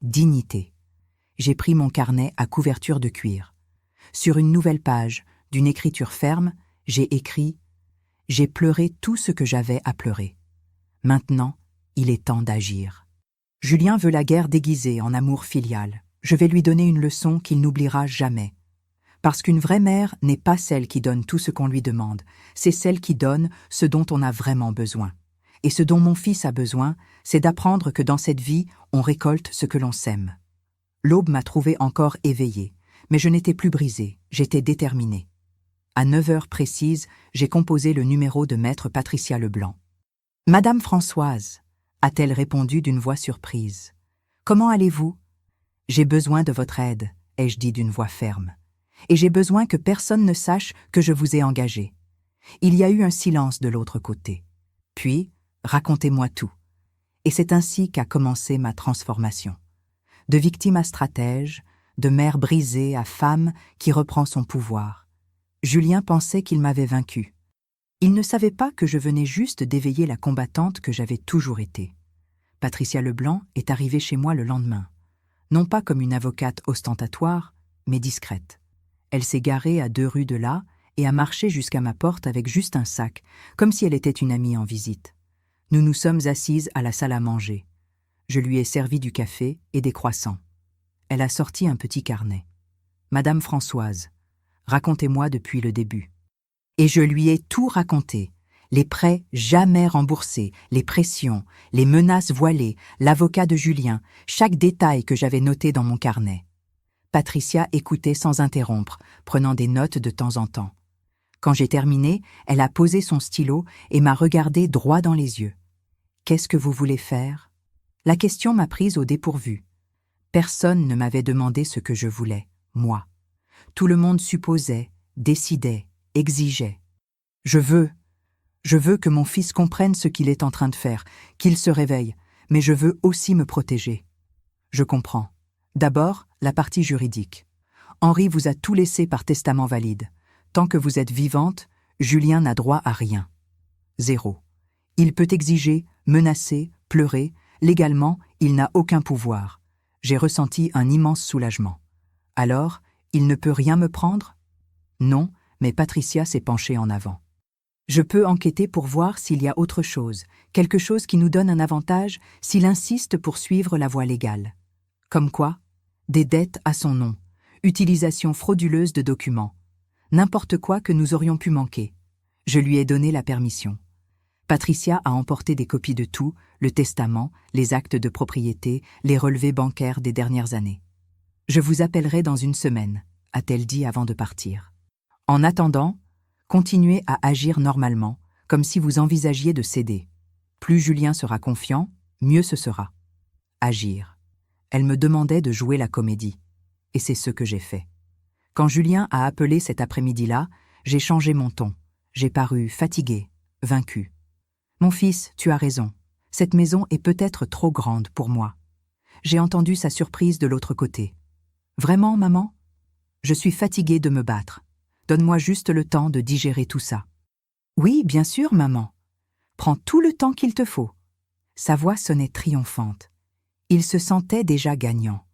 Dignité. J'ai pris mon carnet à couverture de cuir. Sur une nouvelle page, d'une écriture ferme, j'ai écrit « J'ai pleuré tout ce que j'avais à pleurer. Maintenant, il est temps d'agir. » Julien veut la guerre déguisée en amour filial. Je vais lui donner une leçon qu'il n'oubliera jamais. Parce qu'une vraie mère n'est pas celle qui donne tout ce qu'on lui demande, c'est celle qui donne ce dont on a vraiment besoin. Et ce dont mon fils a besoin, c'est d'apprendre que dans cette vie, on récolte ce que l'on sème. L'aube m'a trouvé encore éveillée, mais je n'étais plus brisée, j'étais déterminée. À 9 heures précises, j'ai composé le numéro de maître Patricia Leblanc. « Madame Françoise » a-t-elle répondu d'une voix surprise. « Comment allez-vous » ? « J'ai besoin de votre aide » ai-je dit d'une voix ferme. « Et j'ai besoin que personne ne sache que je vous ai engagé. » Il y a eu un silence de l'autre côté. Puis, racontez-moi tout. Et c'est ainsi qu'a commencé ma transformation. De victime à stratège, de mère brisée à femme qui reprend son pouvoir. Julien pensait qu'il m'avait vaincue. Il ne savait pas que je venais juste d'éveiller la combattante que j'avais toujours été. Patricia Leblanc est arrivée chez moi le lendemain. Non pas comme une avocate ostentatoire, mais discrète. Elle s'est garée à 2 rues de là et a marché jusqu'à ma porte avec juste un sac, comme si elle était une amie en visite. Nous nous sommes assises à la salle à manger. Je lui ai servi du café et des croissants. Elle a sorti un petit carnet. « Madame Françoise, racontez-moi depuis le début. » Et je lui ai tout raconté. Les prêts jamais remboursés, les pressions, les menaces voilées, l'avocat de Julien, chaque détail que j'avais noté dans mon carnet. Patricia écoutait sans interrompre, prenant des notes de temps en temps. Quand j'ai terminé, elle a posé son stylo et m'a regardé droit dans les yeux. « Qu'est-ce que vous voulez faire ?» La question m'a prise au dépourvu. Personne ne m'avait demandé ce que je voulais, moi. Tout le monde supposait, décidait, exigeait. Je veux que mon fils comprenne ce qu'il est en train de faire, qu'il se réveille, mais je veux aussi me protéger. Je comprends. D'abord, la partie juridique. Henri vous a tout laissé par testament valide. Tant que vous êtes vivante, Julien n'a droit à rien. 0. Il peut exiger, menacer, pleurer. Légalement, il n'a aucun pouvoir. J'ai ressenti un immense soulagement. Alors, il ne peut rien me prendre ? Non, mais Patricia s'est penchée en avant. Je peux enquêter pour voir s'il y a autre chose, quelque chose qui nous donne un avantage s'il insiste pour suivre la voie légale. Comme quoi ? Des dettes à son nom, utilisation frauduleuse de documents, n'importe quoi que nous aurions pu manquer. Je lui ai donné la permission. Patricia a emporté des copies de tout, le testament, les actes de propriété, les relevés bancaires des dernières années. « Je vous appellerai dans 1 semaine », a-t-elle dit avant de partir. En attendant, continuez à agir normalement, comme si vous envisagiez de céder. Plus Julien sera confiant, mieux ce sera. Agir. Elle me demandait de jouer la comédie. Et c'est ce que j'ai fait. Quand Julien a appelé cet après-midi-là, j'ai changé mon ton. J'ai paru fatiguée, vaincue. « Mon fils, tu as raison. Cette maison est peut-être trop grande pour moi. » J'ai entendu sa surprise de l'autre côté. « Vraiment, maman ? Je suis fatiguée de me battre. Donne-moi juste le temps de digérer tout ça. »« Oui, bien sûr, maman. Prends tout le temps qu'il te faut. » Sa voix sonnait triomphante. Il se sentait déjà gagnant.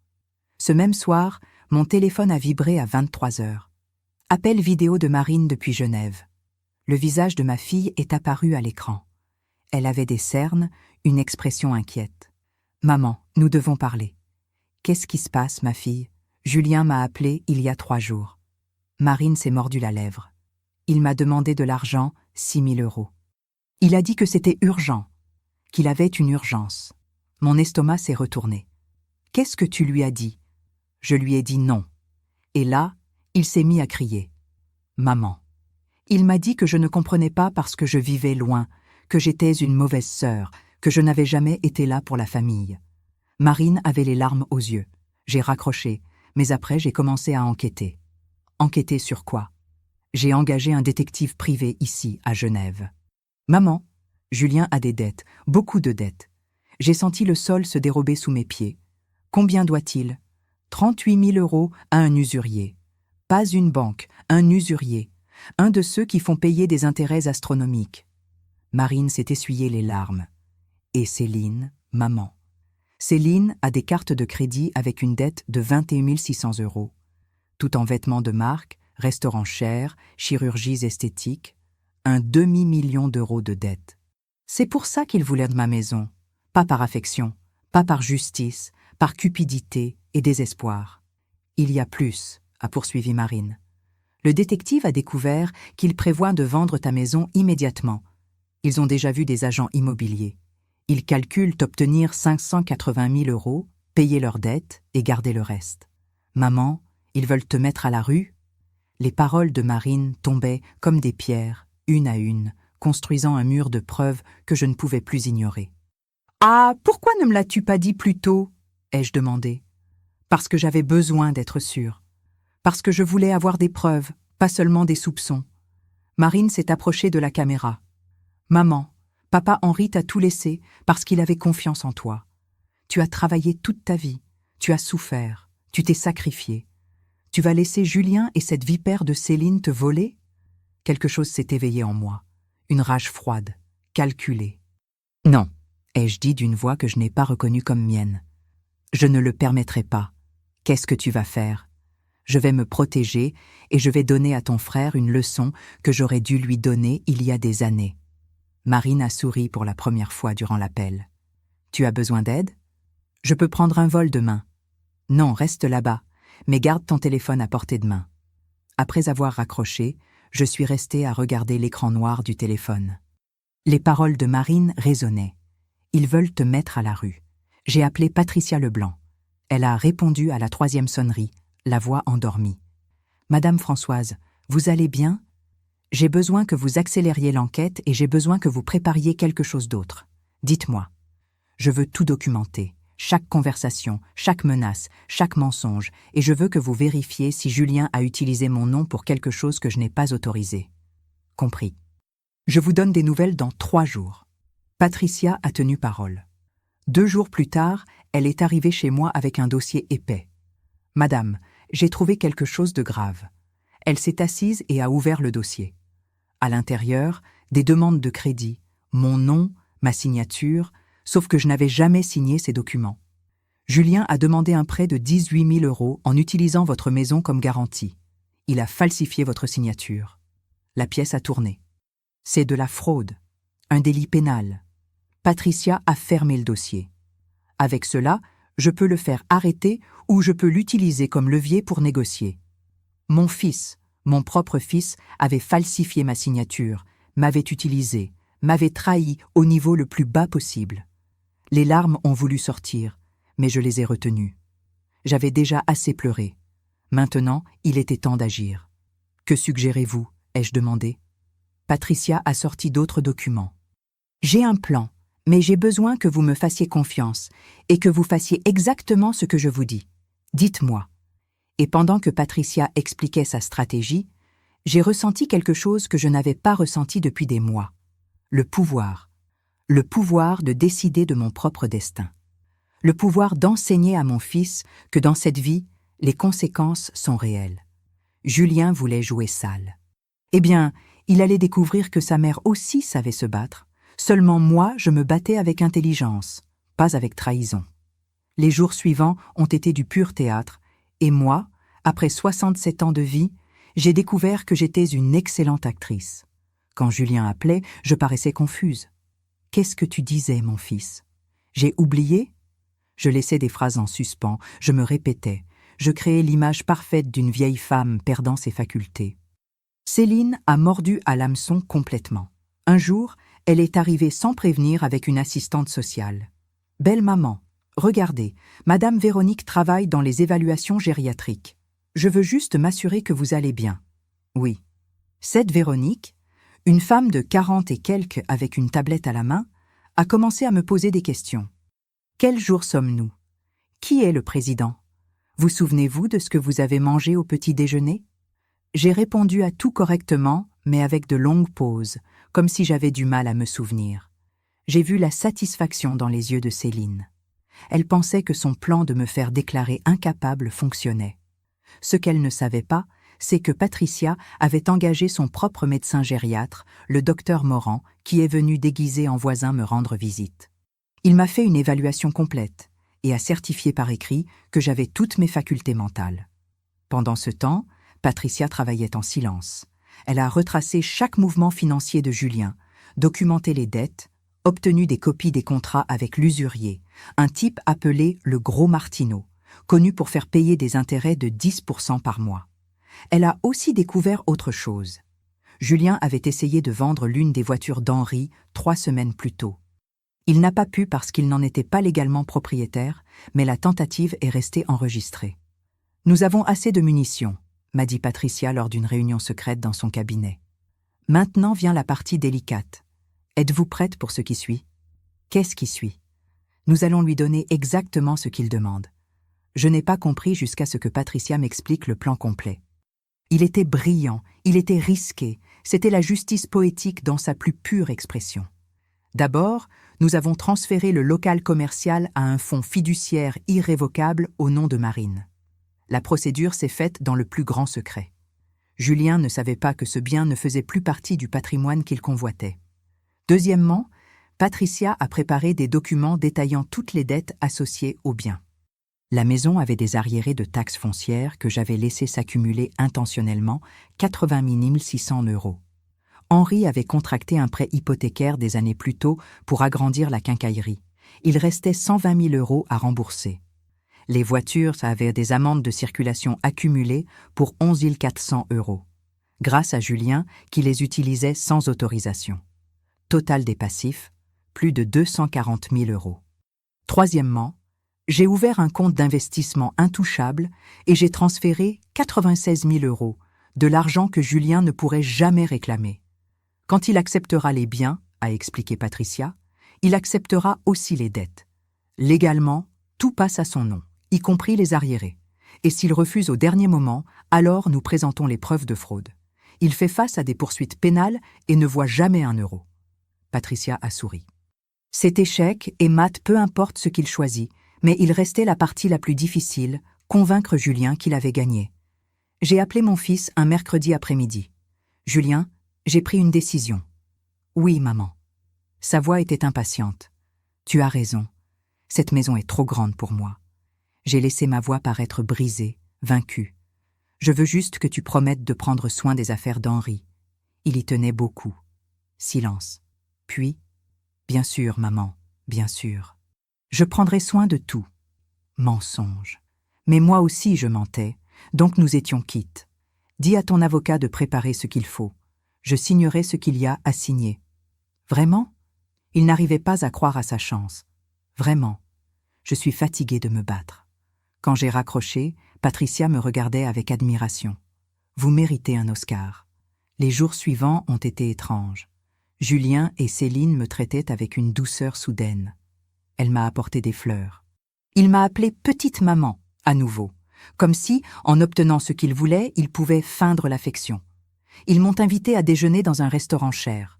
Ce même soir, mon téléphone a vibré à 23 heures. Appel vidéo de Marine depuis Genève. Le visage de ma fille est apparu à l'écran. Elle avait des cernes, une expression inquiète. « Maman, nous devons parler. »« Qu'est-ce qui se passe, ma fille ? Julien m'a appelé il y a 3 jours. » Marine s'est mordu la lèvre. Il m'a demandé de l'argent, 6 000 €. Il a dit que c'était urgent, qu'il avait une urgence. Mon estomac s'est retourné. « Qu'est-ce que tu lui as dit ?» Je lui ai dit non. Et là, il s'est mis à crier. « Maman. » Il m'a dit que je ne comprenais pas parce que je vivais loin, que j'étais une mauvaise sœur, que je n'avais jamais été là pour la famille. Marine avait les larmes aux yeux. J'ai raccroché, mais après j'ai commencé à enquêter. Enquêter sur quoi ? J'ai engagé un détective privé ici, à Genève. Maman, Julien a des dettes, beaucoup de dettes. J'ai senti le sol se dérober sous mes pieds. Combien doit-il ? 38 000 € à un usurier. Pas une banque, un usurier. Un de ceux qui font payer des intérêts astronomiques. Marine s'est essuyé les larmes. Et Céline, maman. Céline a des cartes de crédit avec une dette de 21 600 €. Tout en vêtements de marque, restaurants chers, chirurgies esthétiques. Un demi-million d'euros de dettes. C'est pour ça qu'il voulait de ma maison. Pas par affection, pas par justice, par cupidité et désespoir. Il y a plus, a poursuivi Marine. Le détective a découvert qu'il prévoit de vendre ta maison immédiatement. Ils ont déjà vu des agents immobiliers. Ils calculent obtenir 580 000 €, payer leurs dettes et garder le reste. Maman, ils veulent te mettre à la rue ? Les paroles de Marine tombaient comme des pierres, une à une, construisant un mur de preuves que je ne pouvais plus ignorer. « Ah, pourquoi ne me l'as-tu pas dit plus tôt ?» ai-je demandé. Parce que j'avais besoin d'être sûre. Parce que je voulais avoir des preuves, pas seulement des soupçons. Marine s'est approchée de la caméra. « Maman, papa Henri t'a tout laissé parce qu'il avait confiance en toi. Tu as travaillé toute ta vie, tu as souffert, tu t'es sacrifié. Tu vas laisser Julien et cette vipère de Céline te voler ?» Quelque chose s'est éveillé en moi. Une rage froide, calculée. « Non », ai-je dit d'une voix que je n'ai pas reconnue comme mienne. « Je ne le permettrai pas. Qu'est-ce que tu vas faire ? Je vais me protéger et je vais donner à ton frère une leçon que j'aurais dû lui donner il y a des années. » Marine a souri pour la première fois durant l'appel. « Tu as besoin d'aide ? Je peux prendre un vol demain. »« Non, reste là-bas, mais garde ton téléphone à portée de main. » Après avoir raccroché, je suis restée à regarder l'écran noir du téléphone. Les paroles de Marine résonnaient. « Ils veulent te mettre à la rue. » J'ai appelé Patricia Leblanc. Elle a répondu à la 3e sonnerie, la voix endormie. « Madame Françoise, vous allez bien ? J'ai besoin que vous accélériez l'enquête et j'ai besoin que vous prépariez quelque chose d'autre. Dites-moi. Je veux tout documenter, chaque conversation, chaque menace, chaque mensonge, et je veux que vous vérifiez si Julien a utilisé mon nom pour quelque chose que je n'ai pas autorisé. Compris. Je vous donne des nouvelles dans 3 jours. » Patricia a tenu parole. 2 jours plus tard, elle est arrivée chez moi avec un dossier épais. « Madame, j'ai trouvé quelque chose de grave. » Elle s'est assise et a ouvert le dossier. À l'intérieur, des demandes de crédit, mon nom, ma signature, sauf que je n'avais jamais signé ces documents. Julien a demandé un prêt de 18 000 € en utilisant votre maison comme garantie. Il a falsifié votre signature. La pièce a tourné. C'est de la fraude, un délit pénal. Patricia a fermé le dossier. Avec cela, je peux le faire arrêter ou je peux l'utiliser comme levier pour négocier. Mon fils, mon propre fils, avait falsifié ma signature, m'avait utilisé, m'avait trahi au niveau le plus bas possible. Les larmes ont voulu sortir, mais je les ai retenues. J'avais déjà assez pleuré. Maintenant, il était temps d'agir. « Que suggérez-vous » ai-je demandé. Patricia a sorti d'autres documents. « J'ai un plan, mais j'ai besoin que vous me fassiez confiance et que vous fassiez exactement ce que je vous dis. Dites-moi. » Et pendant que Patricia expliquait sa stratégie, j'ai ressenti quelque chose que je n'avais pas ressenti depuis des mois. Le pouvoir. Le pouvoir de décider de mon propre destin. Le pouvoir d'enseigner à mon fils que dans cette vie, les conséquences sont réelles. Julien voulait jouer sale. Eh bien, il allait découvrir que sa mère aussi savait se battre. Seulement moi, je me battais avec intelligence, pas avec trahison. Les jours suivants ont été du pur théâtre, et moi, après 67 ans de vie, j'ai découvert que j'étais une excellente actrice. Quand Julien appelait, je paraissais confuse. « Qu'est-ce que tu disais, mon fils ? J'ai oublié ?» Je laissais des phrases en suspens, je me répétais, je créais l'image parfaite d'une vieille femme perdant ses facultés. Céline a mordu à l'hameçon complètement. Un jour, elle est arrivée sans prévenir avec une assistante sociale. « Belle maman, regardez, Madame Véronique travaille dans les évaluations gériatriques. Je veux juste m'assurer que vous allez bien. » Oui. Cette Véronique, une femme de 40 et quelques avec une tablette à la main, a commencé à me poser des questions. Quel jour sommes-nous ? Qui est le président ? Vous souvenez-vous de ce que vous avez mangé au petit déjeuner ? J'ai répondu à tout correctement, mais avec de longues pauses, comme si j'avais du mal à me souvenir. J'ai vu la satisfaction dans les yeux de Céline. Elle pensait que son plan de me faire déclarer incapable fonctionnait. Ce qu'elle ne savait pas, c'est que Patricia avait engagé son propre médecin gériatre, le docteur Morand, qui est venu déguisé en voisin me rendre visite. Il m'a fait une évaluation complète et a certifié par écrit que j'avais toutes mes facultés mentales. Pendant ce temps, Patricia travaillait en silence. Elle a retracé chaque mouvement financier de Julien, documenté les dettes, obtenu des copies des contrats avec l'usurier, un type appelé le Gros Martineau, connu pour faire payer des intérêts de 10% par mois. Elle a aussi découvert autre chose. Julien avait essayé de vendre l'une des voitures d'Henri 3 semaines plus tôt. Il n'a pas pu parce qu'il n'en était pas légalement propriétaire, mais la tentative est restée enregistrée. « Nous avons assez de munitions », m'a dit Patricia lors d'une réunion secrète dans son cabinet. « Maintenant vient la partie délicate. Êtes-vous prête pour ce qui suit ?» « Qu'est-ce qui suit ?» Nous allons lui donner exactement ce qu'il demande. Je n'ai pas compris jusqu'à ce que Patricia m'explique le plan complet. Il était brillant, il était risqué, c'était la justice poétique dans sa plus pure expression. D'abord, nous avons transféré le local commercial à un fonds fiduciaire irrévocable au nom de Marine. La procédure s'est faite dans le plus grand secret. Julien ne savait pas que ce bien ne faisait plus partie du patrimoine qu'il convoitait. Deuxièmement, Patricia a préparé des documents détaillant toutes les dettes associées au bien. La maison avait des arriérés de taxes foncières que j'avais laissé s'accumuler intentionnellement, 80 600 €. Henri avait contracté un prêt hypothécaire des années plus tôt pour agrandir la quincaillerie. Il restait 120 000 € à rembourser. Les voitures avaient des amendes de circulation accumulées pour 11 400 €, grâce à Julien qui les utilisait sans autorisation. Total des passifs, plus de 240 000 €. Troisièmement, j'ai ouvert un compte d'investissement intouchable et j'ai transféré 96 000 €, de l'argent que Julien ne pourrait jamais réclamer. Quand il acceptera les biens, a expliqué Patricia, il acceptera aussi les dettes. Légalement, tout passe à son nom, y compris les arriérés. Et s'il refuse au dernier moment, alors nous présentons les preuves de fraude. Il fait face à des poursuites pénales et ne voit jamais un euro. Patricia a souri. Cet échec est mat peu importe ce qu'il choisit, mais il restait la partie la plus difficile, convaincre Julien qu'il avait gagné. J'ai appelé mon fils un mercredi après-midi. « Julien, j'ai pris une décision. »« Oui, maman. » Sa voix était impatiente. « Tu as raison. Cette maison est trop grande pour moi. » J'ai laissé ma voix paraître brisée, vaincue. « Je veux juste que tu promettes de prendre soin des affaires d'Henri. » Il y tenait beaucoup. Silence. Puis, « Bien sûr, maman, bien sûr. Je prendrai soin de tout. » Mensonge. Mais moi aussi je mentais, donc nous étions quittes. Dis à ton avocat de préparer ce qu'il faut. Je signerai ce qu'il y a à signer. Vraiment ? Il n'arrivait pas à croire à sa chance. Vraiment. Je suis fatiguée de me battre. Quand j'ai raccroché, Patricia me regardait avec admiration. Vous méritez un Oscar. Les jours suivants ont été étranges. Julien et Céline me traitaient avec une douceur soudaine. Elle m'a apporté des fleurs. Il m'a appelée petite maman, à nouveau, comme si, en obtenant ce qu'il voulait, il pouvait feindre l'affection. Ils m'ont invité à déjeuner dans un restaurant cher.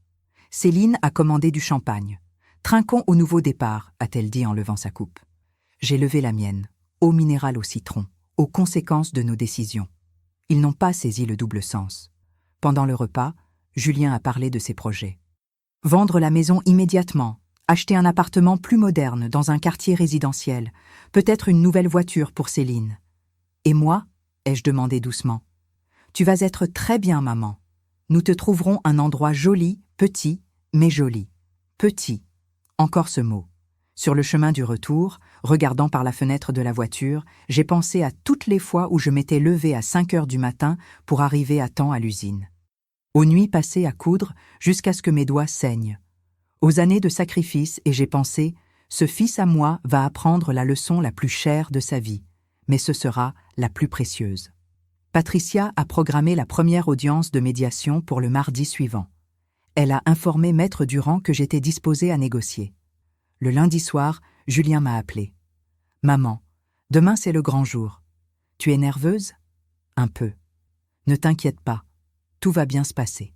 Céline a commandé du champagne. « Trinquons au nouveau départ », a-t-elle dit en levant sa coupe. J'ai levé la mienne, eau minérale au citron, aux conséquences de nos décisions. Ils n'ont pas saisi le double sens. Pendant le repas, Julien a parlé de ses projets. Vendre la maison immédiatement, acheter un appartement plus moderne dans un quartier résidentiel, peut-être une nouvelle voiture pour Céline. « Et moi ?» ai-je demandé doucement. « Tu vas être très bien, maman. Nous te trouverons un endroit joli, petit, mais joli. Petit. » Encore ce mot. Sur le chemin du retour, regardant par la fenêtre de la voiture, j'ai pensé à toutes les fois où je m'étais levée à 5 heures du matin pour arriver à temps à l'usine. Aux nuits passées à coudre jusqu'à ce que mes doigts saignent. Aux années de sacrifice, et j'ai pensé, ce fils à moi va apprendre la leçon la plus chère de sa vie, mais ce sera la plus précieuse. Patricia a programmé la première audience de médiation pour le mardi suivant. Elle a informé Maître Durand que j'étais disposée à négocier. Le lundi soir, Julien m'a appelé. « Maman, demain c'est le grand jour. Tu es nerveuse ? » « Un peu. » Ne t'inquiète pas, tout va bien se passer.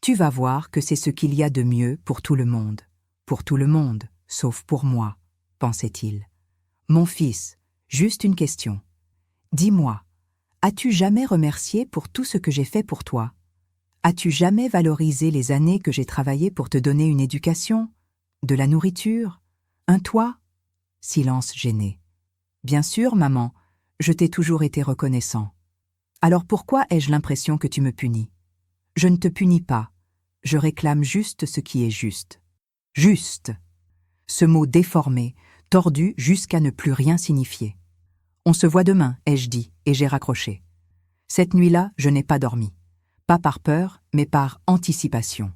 Tu vas voir que c'est ce qu'il y a de mieux pour tout le monde. Pour tout le monde, sauf pour moi, pensait-il. Mon fils, juste une question. Dis-moi, as-tu jamais remercié pour tout ce que j'ai fait pour toi? As-tu jamais valorisé les années que j'ai travaillé pour te donner une éducation, de la nourriture, un toit? Silence gêné. Bien sûr, maman, je t'ai toujours été reconnaissant. Alors pourquoi ai-je l'impression que tu me punis? Je ne te punis pas, je réclame juste ce qui est juste. Juste. Ce mot déformé, tordu jusqu'à ne plus rien signifier. On se voit demain, ai-je dit, et j'ai raccroché. Cette nuit-là, je n'ai pas dormi. Pas par peur, mais par anticipation.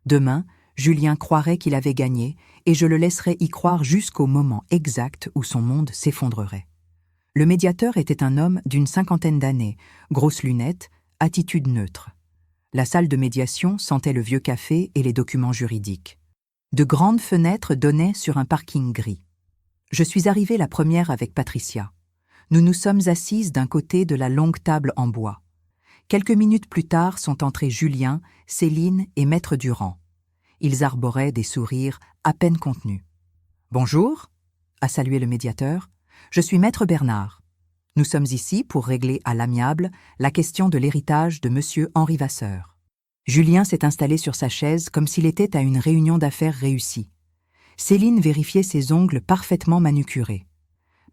Demain, Julien croirait qu'il avait gagné, et je le laisserais y croire jusqu'au moment exact où son monde s'effondrerait. Le médiateur était un homme d'une 50aine d'années, grosses lunettes, attitude neutre. La salle de médiation sentait le vieux café et les documents juridiques. De grandes fenêtres donnaient sur un parking gris. Je suis arrivée la première avec Patricia. Nous nous sommes assises d'un côté de la longue table en bois. Quelques minutes plus tard sont entrés Julien, Céline et Maître Durand. Ils arboraient des sourires à peine contenus. « Bonjour » a salué le médiateur. « Je suis Maître Bernard. Nous sommes ici pour régler à l'amiable la question de l'héritage de M. Henri Vasseur. » Julien s'est installé sur sa chaise comme s'il était à une réunion d'affaires réussie. Céline vérifiait ses ongles parfaitement manucurés.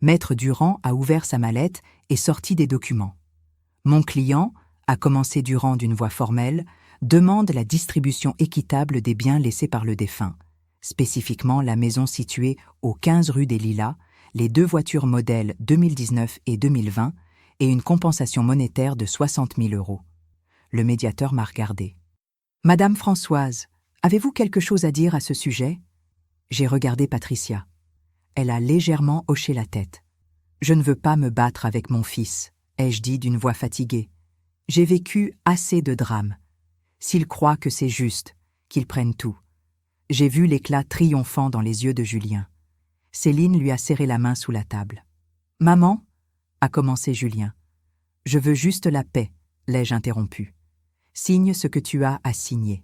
Maître Durand a ouvert sa mallette et sorti des documents. « Mon client, » a commencé Durand d'une voix formelle, demande la distribution équitable des biens laissés par le défunt, spécifiquement la maison située au 15 rue des Lilas, les 2 voitures modèles 2019 et 2020 et une compensation monétaire de 60 000 €. Le médiateur m'a regardé. « Madame Françoise, avez-vous quelque chose à dire à ce sujet ?» J'ai regardé Patricia. Elle a légèrement hoché la tête. « Je ne veux pas me battre avec mon fils, » ai-je dit d'une voix fatiguée. « J'ai vécu assez de drames. S'il croit que c'est juste, qu'il prenne tout. » J'ai vu l'éclat triomphant dans les yeux de Julien. Céline lui a serré la main sous la table. « Maman » a commencé Julien. « Je veux juste la paix, » l'ai-je interrompu. « Signe ce que tu as à signer.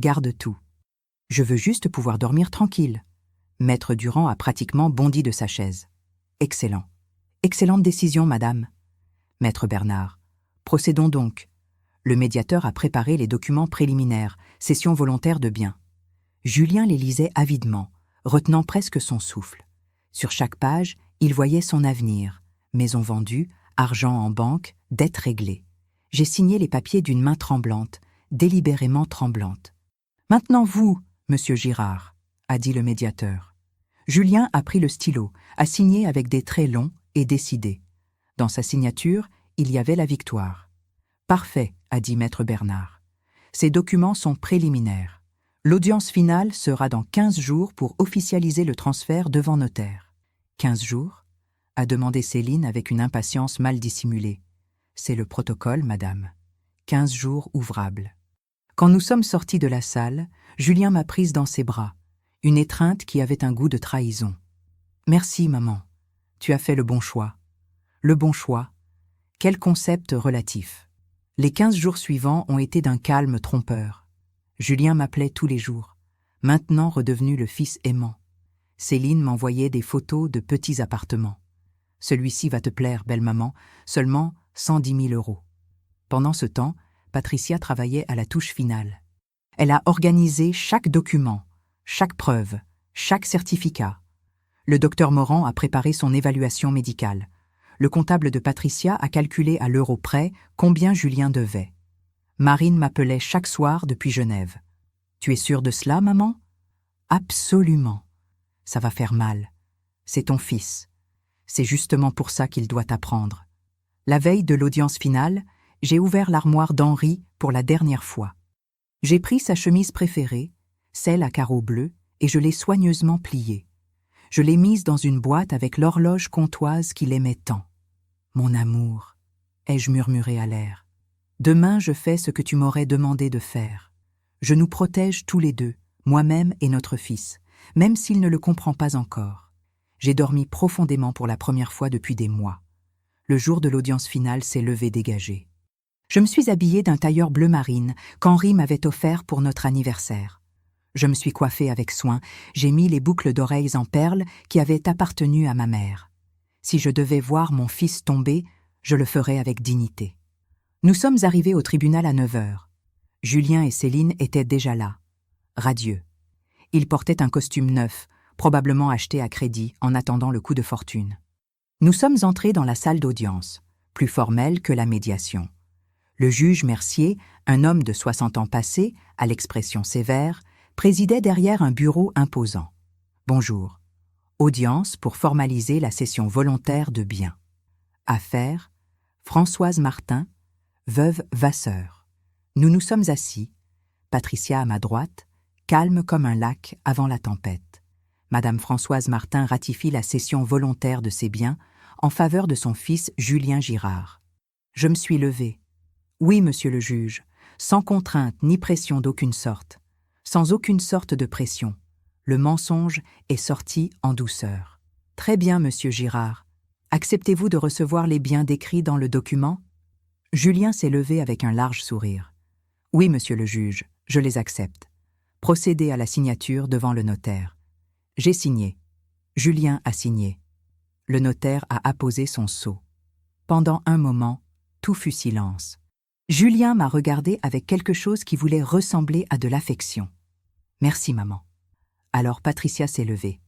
Garde tout. Je veux juste pouvoir dormir tranquille. » Maître Durand a pratiquement bondi de sa chaise. « Excellent. Excellente décision, madame. » Maître Bernard. « Procédons donc. » Le médiateur a préparé les documents préliminaires, cession volontaire de biens. Julien les lisait avidement, retenant presque son souffle. Sur chaque page, il voyait son avenir. Maison vendue, argent en banque, dette réglée. J'ai signé les papiers d'une main tremblante, délibérément tremblante. « Maintenant vous, monsieur Girard, » a dit le médiateur. Julien a pris le stylo, a signé avec des traits longs et décidés. Dans sa signature, il y avait la victoire. « Parfait, » a dit Maître Bernard. « Ces documents sont préliminaires. L'audience finale sera dans 15 jours pour officialiser le transfert devant notaire. » 15 jours a demandé Céline avec une impatience mal dissimulée. « C'est le protocole, madame. 15 jours ouvrables. » Quand nous sommes sortis de la salle, Julien m'a prise dans ses bras, une étreinte qui avait un goût de trahison. « Merci, maman. Tu as fait le bon choix. » Le bon choix. Quel concept relatif. Les 15 jours suivants ont été d'un calme trompeur. Julien m'appelait tous les jours, maintenant redevenu le fils aimant. Céline m'envoyait des photos de petits appartements. « Celui-ci va te plaire, belle maman, seulement 110 000 €. Pendant ce temps, Patricia travaillait à la touche finale. Elle a organisé chaque document, chaque preuve, chaque certificat. Le docteur Morand a préparé son évaluation médicale. Le comptable de Patricia a calculé à l'euro près combien Julien devait. Marine m'appelait chaque soir depuis Genève. « Tu es sûre de cela, maman ?»« Absolument. Ça va faire mal. C'est ton fils. C'est justement pour ça qu'il doit t'apprendre. » La veille de l'audience finale, j'ai ouvert l'armoire d'Henri pour la dernière fois. J'ai pris sa chemise préférée, celle à carreaux bleus, et je l'ai soigneusement pliée. Je l'ai mise dans une boîte avec l'horloge comtoise qu'il aimait tant. « Mon amour », ai-je murmuré à l'air. « Demain, je fais ce que tu m'aurais demandé de faire. Je nous protège tous les deux, moi-même et notre fils, même s'il ne le comprend pas encore. J'ai dormi profondément pour la première fois depuis des mois. Le jour de l'audience finale s'est levé dégagé. Je me suis habillée d'un tailleur bleu marine qu'Henri m'avait offert pour notre anniversaire. Je me suis coiffée avec soin, j'ai mis les boucles d'oreilles en perles qui avaient appartenu à ma mère. Si je devais voir mon fils tomber, je le ferais avec dignité. Nous sommes arrivés au tribunal à 9 heures. Julien et Céline étaient déjà là, radieux. Ils portaient un costume neuf, probablement acheté à crédit en attendant le coup de fortune. Nous sommes entrés dans la salle d'audience, plus formelle que la médiation. Le juge Mercier, un homme de 60 ans passés, à l'expression sévère, présidait derrière un bureau imposant. Bonjour. Audience pour formaliser la cession volontaire de biens. Affaire, Françoise Martin, veuve Vasseur. Nous nous sommes assis, Patricia à ma droite, calme comme un lac avant la tempête. Madame Françoise Martin ratifie la cession volontaire de ses biens en faveur de son fils Julien Girard. Je me suis levée. Oui, monsieur le juge, sans contrainte ni pression d'aucune sorte. Sans aucune sorte de pression. Le mensonge est sorti en douceur. Très bien, monsieur Girard. Acceptez-vous de recevoir les biens décrits dans le document? Julien s'est levé avec un large sourire. Oui, monsieur le juge, je les accepte. Procédez à la signature devant le notaire. J'ai signé. Julien a signé. Le notaire a apposé son sceau. Pendant un moment, tout fut silence. Julien m'a regardé avec quelque chose qui voulait ressembler à de l'affection. Merci, maman. Alors Patricia s'est levée.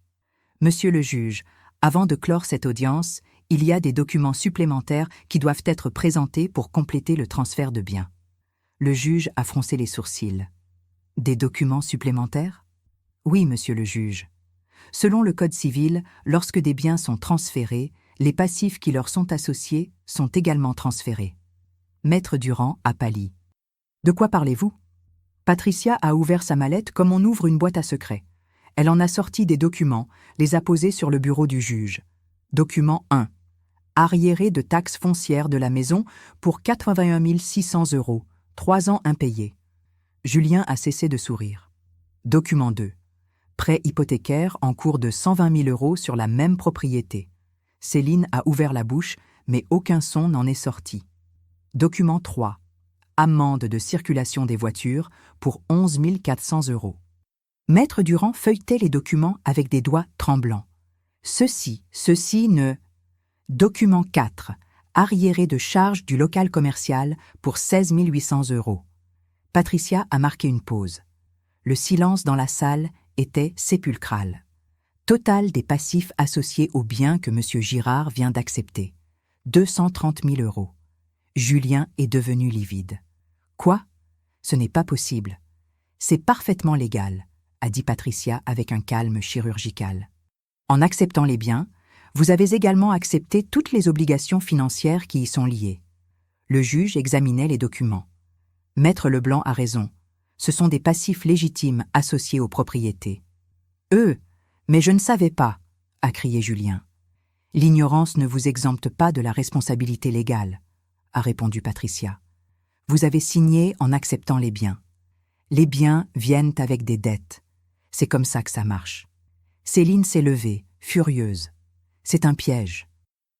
Monsieur le juge, avant de clore cette audience, il y a des documents supplémentaires qui doivent être présentés pour compléter le transfert de biens. Le juge a froncé les sourcils. Des documents supplémentaires? Oui, monsieur le juge. Selon le Code civil, lorsque des biens sont transférés, les passifs qui leur sont associés sont également transférés. Maître Durand a pâli. De quoi parlez-vous? Patricia a ouvert sa mallette comme on ouvre une boîte à secrets. Elle en a sorti des documents, les a posés sur le bureau du juge. Document 1. Arriéré de taxes foncières de la maison pour 81 600 €, 3 ans impayés. Julien a cessé de sourire. Document 2. Prêt hypothécaire en cours de 120 000 € sur la même propriété. Céline a ouvert la bouche, mais aucun son n'en est sorti. Document 3. Amende de circulation des voitures pour 11 400 €. Maître Durand feuilletait les documents avec des doigts tremblants. Ceci ne... Document 4. Arriéré de charges du local commercial pour 16 800 €. Patricia a marqué une pause. Le silence dans la salle était sépulcral. Total des passifs associés aux biens que M. Girard vient d'accepter. 230 000 €. Julien est devenu livide. Quoi? Ce n'est pas possible. C'est parfaitement légal, a dit Patricia avec un calme chirurgical. En acceptant les biens, vous avez également accepté toutes les obligations financières qui y sont liées. Le juge examinait les documents. Maître Leblanc a raison. Ce sont des passifs légitimes associés aux propriétés. Mais je ne savais pas, a crié Julien. L'ignorance ne vous exempte pas de la responsabilité légale, a répondu Patricia. Vous avez signé en acceptant les biens. Les biens viennent avec des dettes. C'est comme ça que ça marche. Céline s'est levée, furieuse. C'est un piège.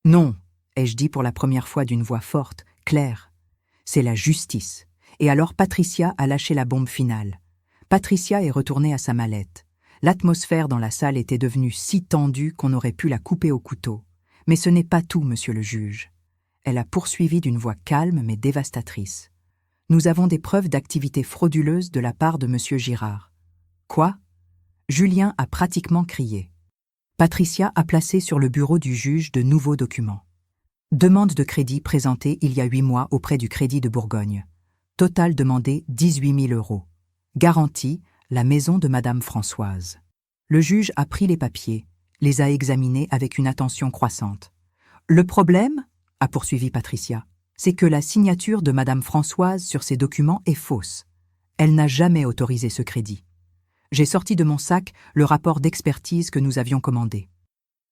Non, ai-je dit pour la première fois d'une voix forte, claire. C'est la justice. Et alors Patricia a lâché la bombe finale. Patricia est retournée à sa mallette. L'atmosphère dans la salle était devenue si tendue qu'on aurait pu la couper au couteau. Mais ce n'est pas tout, monsieur le juge. Elle a poursuivi d'une voix calme mais dévastatrice. Nous avons des preuves d'activité frauduleuse de la part de monsieur Girard. Quoi? Julien a pratiquement crié. Patricia a placé sur le bureau du juge de nouveaux documents. Demande de crédit présentée il y a 8 mois auprès du Crédit de Bourgogne. Total demandé 18 000 €. Garantie, la maison de Madame Françoise. Le juge a pris les papiers, les a examinés avec une attention croissante. Le problème, a poursuivi Patricia, c'est que la signature de Madame Françoise sur ces documents est fausse. Elle n'a jamais autorisé ce crédit. J'ai sorti de mon sac le rapport d'expertise que nous avions commandé.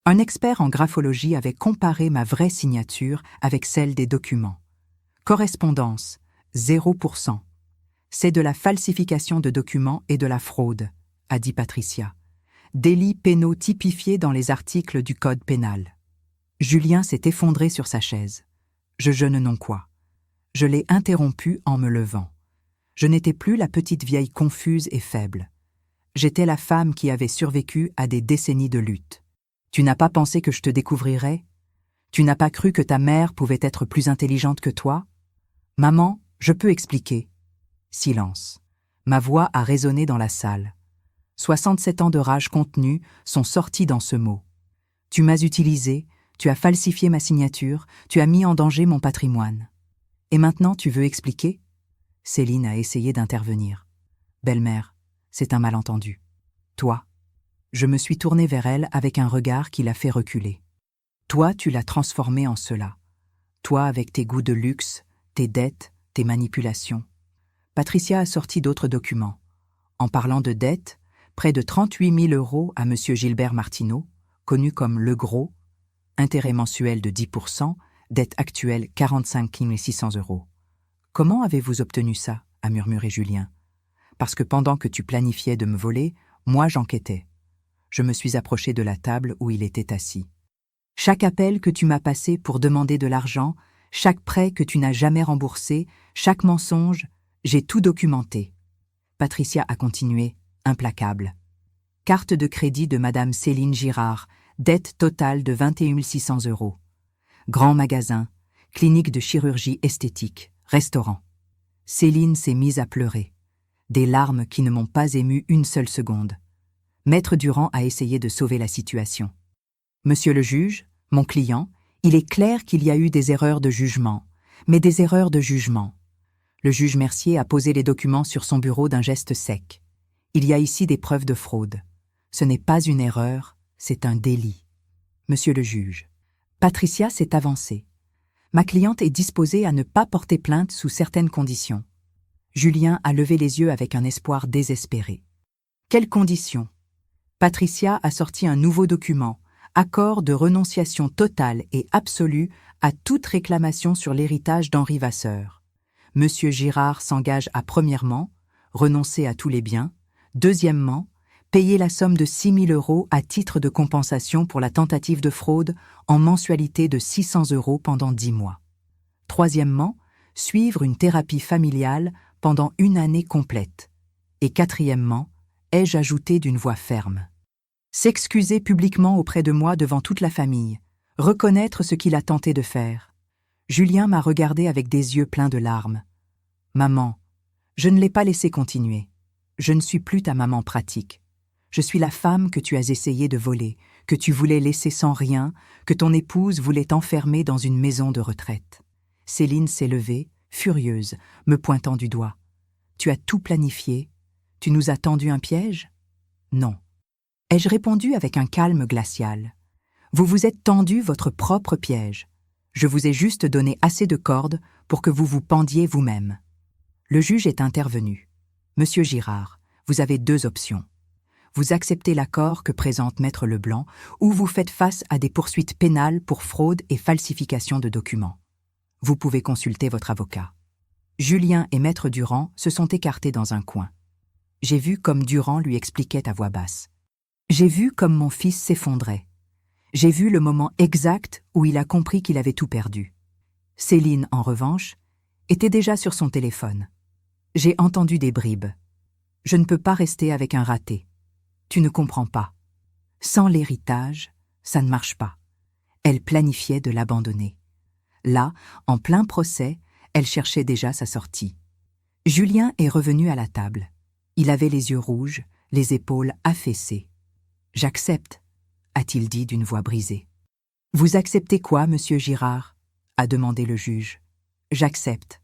Un expert en graphologie avait comparé ma vraie signature avec celle des documents. Correspondance, 0%. C'est de la falsification de documents et de la fraude, a dit Patricia. Délits pénaux typifiés dans les articles du Code pénal. Julien s'est effondré sur sa chaise. Je jeûne non quoi. Je l'ai interrompu en me levant. Je n'étais plus la petite vieille confuse et faible. J'étais la femme qui avait survécu à des décennies de lutte. Tu n'as pas pensé que je te découvrirais? Tu n'as pas cru que ta mère pouvait être plus intelligente que toi? Maman, je peux expliquer. Silence. Ma voix a résonné dans la salle. 67 ans de rage contenue sont sortis dans ce mot. Tu m'as utilisé, tu as falsifié ma signature, tu as mis en danger mon patrimoine. Et maintenant tu veux expliquer? Céline a essayé d'intervenir. Belle-mère, c'est un malentendu. Toi. Je me suis tournée vers elle avec un regard qui l'a fait reculer. Toi, tu l'as transformée en cela. Toi, avec tes goûts de luxe, tes dettes, tes manipulations. Patricia a sorti d'autres documents. En parlant de dettes, près de 38 000 € à M. Gilbert Martineau, connu comme Le Gros, intérêt mensuel de 10%, dette actuelle 45 600 €. Comment avez-vous obtenu ça? A murmuré Julien. Parce que pendant que tu planifiais de me voler, moi j'enquêtais. Je me suis approché de la table où il était assis. Chaque appel que tu m'as passé pour demander de l'argent, chaque prêt que tu n'as jamais remboursé, chaque mensonge, j'ai tout documenté. Patricia a continué, implacable. Carte de crédit de Madame Céline Girard, dette totale de 21 600 €. Grand magasin, clinique de chirurgie esthétique, restaurant. Céline s'est mise à pleurer. Des larmes qui ne m'ont pas ému une seule seconde. Maître Durand a essayé de sauver la situation. Monsieur le juge, mon client, il est clair qu'il y a eu des erreurs de jugement, mais des erreurs de jugement. Le juge Mercier a posé les documents sur son bureau d'un geste sec. Il y a ici des preuves de fraude. Ce n'est pas une erreur, c'est un délit. Monsieur le juge, Patricia s'est avancée. Ma cliente est disposée à ne pas porter plainte sous certaines conditions. Julien a levé les yeux avec un espoir désespéré. Quelles conditions? Patricia a sorti un nouveau document, accord de renonciation totale et absolue à toute réclamation sur l'héritage d'Henri Vasseur. Monsieur Girard s'engage à premièrement, renoncer à tous les biens, deuxièmement, payer la somme de 6 000 € à titre de compensation pour la tentative de fraude en mensualité de 600 € pendant 10 mois. Troisièmement, suivre une thérapie familiale pendant 1 année complète. Et quatrièmement, ai-je ajouté d'une voix ferme. S'excuser publiquement auprès de moi devant toute la famille, reconnaître ce qu'il a tenté de faire. Julien m'a regardé avec des yeux pleins de larmes. Maman, je ne l'ai pas laissé continuer. Je ne suis plus ta maman pratique. Je suis la femme que tu as essayé de voler, que tu voulais laisser sans rien, que ton épouse voulait enfermer dans une maison de retraite. Céline s'est levée, furieuse, me pointant du doigt. Tu as tout planifié. Tu nous as tendu un piège? Non. Ai-je répondu avec un calme glacial. Vous vous êtes tendu votre propre piège. Je vous ai juste donné assez de cordes pour que vous vous pendiez vous-même. Le juge est intervenu. Monsieur Girard, vous avez 2 options. Vous acceptez l'accord que présente Maître Leblanc ou vous faites face à des poursuites pénales pour fraude et falsification de documents. Vous pouvez consulter votre avocat. Julien et Maître Durand se sont écartés dans un coin. J'ai vu comme Durand lui expliquait à voix basse. J'ai vu comme mon fils s'effondrait. J'ai vu le moment exact où il a compris qu'il avait tout perdu. Céline, en revanche, était déjà sur son téléphone. J'ai entendu des bribes. Je ne peux pas rester avec un raté. Tu ne comprends pas. Sans l'héritage, ça ne marche pas. Elle planifiait de l'abandonner. Là, en plein procès, elle cherchait déjà sa sortie. Julien est revenu à la table. Il avait les yeux rouges, les épaules affaissées. « J'accepte », a-t-il dit d'une voix brisée. « Vous acceptez quoi, monsieur Girard » a demandé le juge. « J'accepte.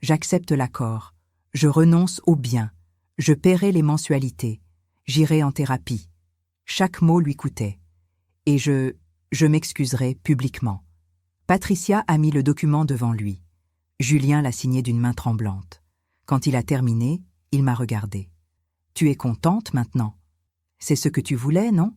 J'accepte l'accord. Je renonce au bien. Je paierai les mensualités. J'irai en thérapie. » Chaque mot lui coûtait. « Et je m'excuserai publiquement. » Patricia a mis le document devant lui. Julien l'a signé d'une main tremblante. Quand il a terminé, il m'a regardé. « Tu es contente maintenant ? C'est ce que tu voulais, non ?»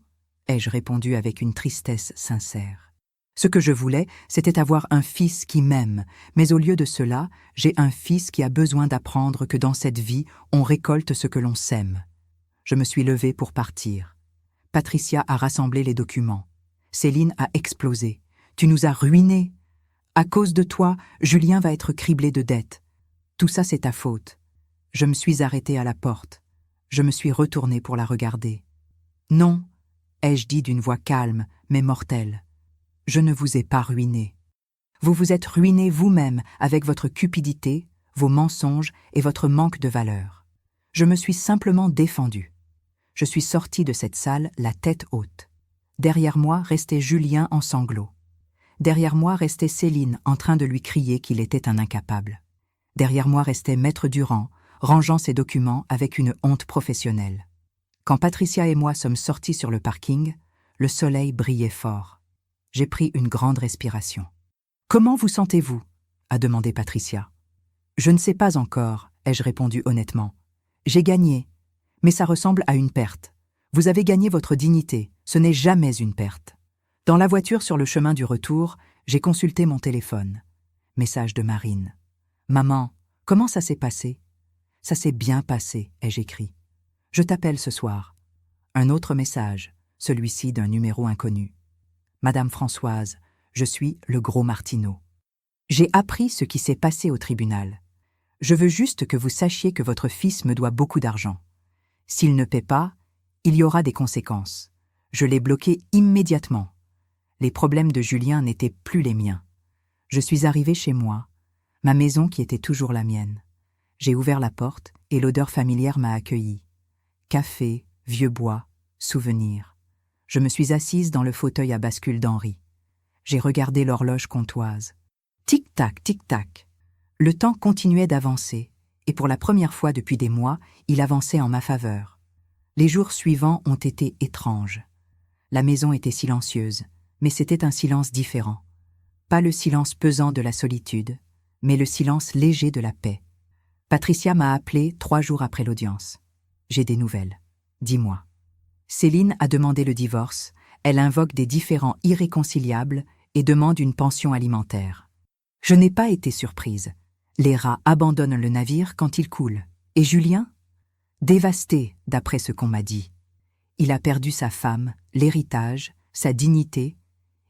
ai-je répondu avec une tristesse sincère. Ce que je voulais, c'était avoir un fils qui m'aime, mais au lieu de cela, j'ai un fils qui a besoin d'apprendre que dans cette vie, on récolte ce que l'on sème. Je me suis levée pour partir. Patricia a rassemblé les documents. Céline a explosé. « Tu nous as ruinés !» À cause de toi, Julien va être criblé de dettes. Tout ça, c'est ta faute. Je me suis arrêtée à la porte. Je me suis retournée pour la regarder. Non, ai-je dit d'une voix calme, mais mortelle. Je ne vous ai pas ruiné. Vous vous êtes ruiné vous-même avec votre cupidité, vos mensonges et votre manque de valeur. Je me suis simplement défendue. Je suis sortie de cette salle la tête haute. Derrière moi restait Julien en sanglots. Derrière moi restait Céline en train de lui crier qu'il était un incapable. Derrière moi restait Maître Durand, rangeant ses documents avec une honte professionnelle. Quand Patricia et moi sommes sortis sur le parking, le soleil brillait fort. J'ai pris une grande respiration. « Comment vous sentez-vous » a demandé Patricia. « Je ne sais pas encore » ai-je répondu honnêtement. « J'ai gagné, mais ça ressemble à une perte. Vous avez gagné votre dignité, ce n'est jamais une perte. » Dans la voiture sur le chemin du retour, j'ai consulté mon téléphone. Message de Marine. « Maman, comment ça s'est passé ?»« Ça s'est bien passé » ai-je écrit. « Je t'appelle ce soir. » Un autre message, celui-ci d'un numéro inconnu. « Madame Françoise, je suis le gros Martineau. J'ai appris ce qui s'est passé au tribunal. Je veux juste que vous sachiez que votre fils me doit beaucoup d'argent. S'il ne paie pas, il y aura des conséquences. Je l'ai bloqué immédiatement. Les problèmes de Julien n'étaient plus les miens. Je suis arrivée chez moi, ma maison qui était toujours la mienne. J'ai ouvert la porte et l'odeur familière m'a accueillie. Café, vieux bois, souvenirs. Je me suis assise dans le fauteuil à bascule d'Henri. J'ai regardé l'horloge comptoise. Tic-tac, tic-tac. Le temps continuait d'avancer, et pour la première fois depuis des mois, il avançait en ma faveur. Les jours suivants ont été étranges. La maison était silencieuse, mais c'était un silence différent. Pas le silence pesant de la solitude, mais le silence léger de la paix. Patricia m'a appelé 3 jours après l'audience. J'ai des nouvelles. Dis-moi. Céline a demandé le divorce, elle invoque des différends irréconciliables et demande une pension alimentaire. Je n'ai pas été surprise. Les rats abandonnent le navire quand il coule. Et Julien ? Dévasté, d'après ce qu'on m'a dit. Il a perdu sa femme, l'héritage, sa dignité,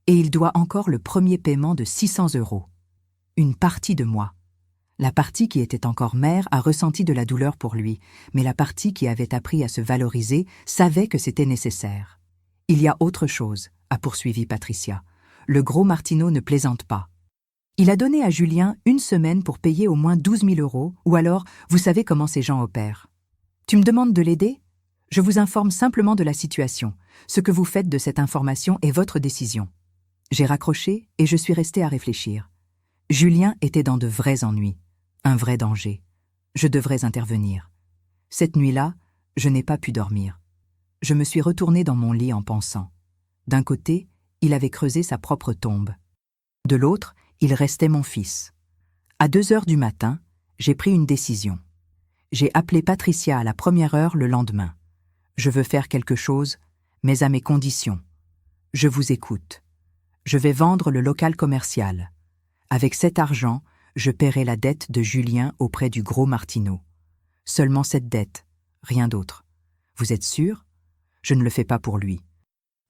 et il doit encore le premier paiement de 600 €. Une partie de moi. La partie qui était encore mère a ressenti de la douleur pour lui, mais la partie qui avait appris à se valoriser savait que c'était nécessaire. Il y a autre chose, a poursuivi Patricia. Le gros Martineau ne plaisante pas. Il a donné à Julien 1 semaine pour payer au moins 12 000 €, ou alors, vous savez comment ces gens opèrent. Tu me demandes de l'aider ? Je vous informe simplement de la situation. Ce que vous faites de cette information est votre décision. J'ai raccroché et je suis restée à réfléchir. Julien était dans de vrais ennuis, un vrai danger. Je devrais intervenir. Cette nuit-là, je n'ai pas pu dormir. Je me suis retournée dans mon lit en pensant. D'un côté, il avait creusé sa propre tombe. De l'autre, il restait mon fils. À 2 heures du matin, j'ai pris une décision. J'ai appelé Patricia à la première heure le lendemain. Je veux faire quelque chose, mais à mes conditions. Je vous écoute. Je vais vendre le local commercial. Avec cet argent, je paierai la dette de Julien auprès du gros Martineau. Seulement cette dette, rien d'autre. Vous êtes sûr ? Je ne le fais pas pour lui.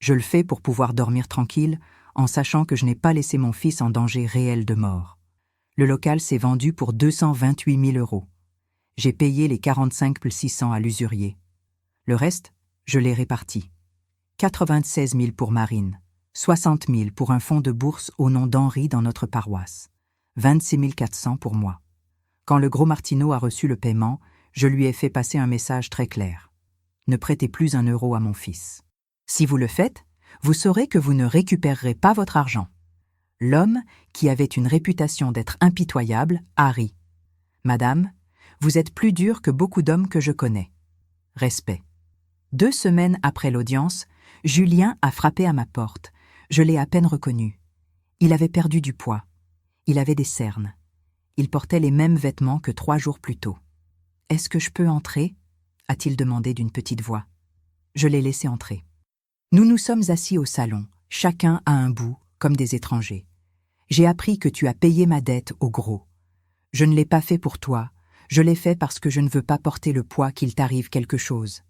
Je le fais pour pouvoir dormir tranquille, en sachant que je n'ai pas laissé mon fils en danger réel de mort. Le local s'est vendu pour 228 000 €. J'ai payé les 45 600 à l'usurier. Le reste, je l'ai réparti. 96 000 pour Marine, 60 000 pour un fonds de bourse au nom d'Henri dans notre paroisse, 26 400 pour moi. Quand le gros Martineau a reçu le paiement, je lui ai fait passer un message très clair. Ne prêtez plus 1 € à mon fils. Si vous le faites, vous saurez que vous ne récupérerez pas votre argent. L'homme, qui avait une réputation d'être impitoyable, a ri. Madame, vous êtes plus dure que beaucoup d'hommes que je connais. Respect. 2 semaines après l'audience, Julien a frappé à ma porte. Je l'ai à peine reconnu. Il avait perdu du poids. Il avait des cernes. Il portait les mêmes vêtements que 3 jours plus tôt. « Est-ce que je peux entrer ?» a-t-il demandé d'une petite voix. Je l'ai laissé entrer. Nous nous sommes assis au salon, chacun à un bout, comme des étrangers. J'ai appris que tu as payé ma dette au gros. Je ne l'ai pas fait pour toi, je l'ai fait parce que je ne veux pas porter le poids qu'il t'arrive quelque chose.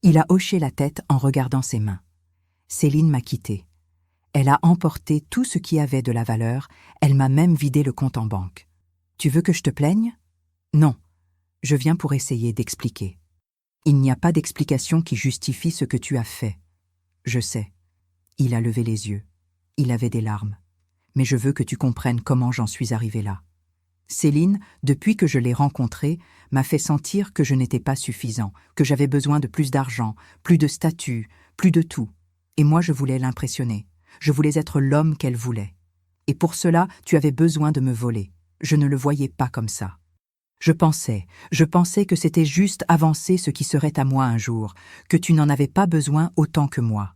Il a hoché la tête en regardant ses mains. Céline m'a quitté. Elle a emporté tout ce qui avait de la valeur, elle m'a même vidé le compte en banque. Tu veux que je te plaigne? Non. Je viens pour essayer d'expliquer. Il n'y a pas d'explication qui justifie ce que tu as fait. Je sais. Il a levé les yeux. Il avait des larmes. Mais je veux que tu comprennes comment j'en suis arrivée là. Céline, depuis que je l'ai rencontrée, m'a fait sentir que je n'étais pas suffisant, que j'avais besoin de plus d'argent, plus de statut, plus de tout. Et moi, je voulais l'impressionner. Je voulais être l'homme qu'elle voulait. Et pour cela, tu avais besoin de me voler. Je ne le voyais pas comme ça. Je pensais que c'était juste avancer ce qui serait à moi un jour, que tu n'en avais pas besoin autant que moi.